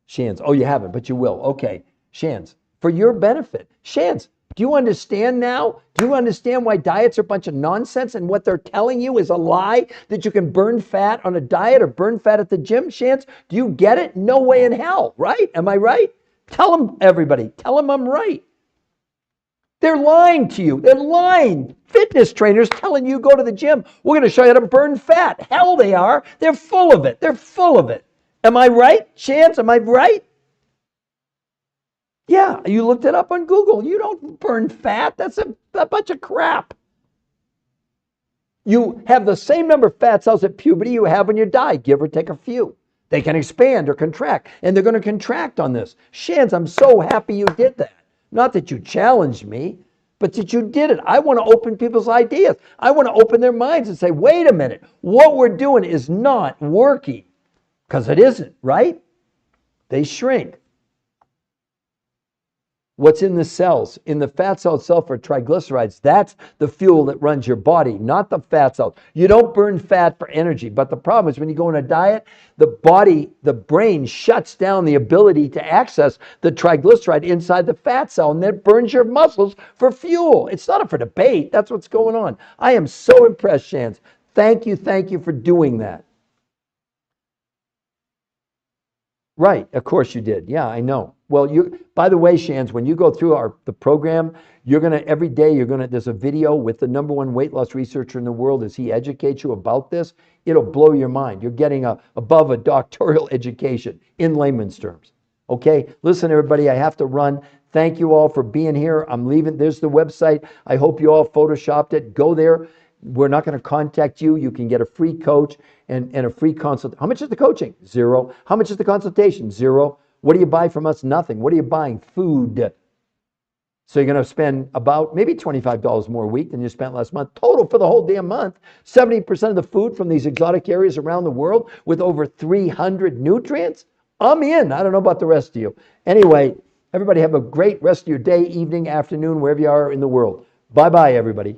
Shans. Oh, you haven't, but you will. Okay, Shans, for your benefit. Shans, do you understand now? Do you understand why diets are a bunch of nonsense and what they're telling you is a lie, that you can burn fat on a diet or burn fat at the gym, Shans? Do you get it? No way in hell, right? Am I right? Tell them, everybody. Tell them I'm right. They're lying to you. They're lying. Fitness trainers telling you go to the gym. We're going to show you how to burn fat. Hell, they are. They're full of it. They're full of it. Am I right, Shans? Am I right? Yeah, you looked it up on Google. You don't burn fat. That's a bunch of crap. You have the same number of fat cells at puberty you have when you die, give or take a few. They can expand or contract, and they're going to contract on this. Shans, I'm so happy you did that. Not that you challenged me, but that you did it. I want to open people's ideas. I want to open their minds and say, wait a minute, what we're doing is not working. Because it isn't, right? They shrink. What's in the cells? In the fat cell itself are triglycerides. That's the fuel that runs your body, not the fat cells. You don't burn fat for energy, but the problem is when you go on a diet, the brain shuts down the ability to access the triglyceride inside the fat cell, and that burns your muscles for fuel. It's not up for debate. That's what's going on. I am so impressed, Shans. Thank you for doing that. Right, of course you did. Yeah, I know. Well, by the way, Shans, when you go through the program, every day there's a video with the #1 weight loss researcher in the world as he educates you about this. It'll blow your mind. You're getting above a doctoral education in layman's terms. Okay, listen, everybody, I have to run. Thank you all for being here. I'm leaving. There's the website. I hope you all photoshopped it. Go there. We're not going to contact you. You can get a free coach and a free consult. How much is the coaching? Zero. How much is the consultation? Zero. What do you buy from us? Nothing. What are you buying? Food. So you're going to spend about maybe $25 more a week than you spent last month. Total for the whole damn month. 70% of the food from these exotic areas around the world with over 300 nutrients. I'm in. I don't know about the rest of you. Anyway, everybody have a great rest of your day, evening, afternoon, wherever you are in the world. Bye-bye, everybody.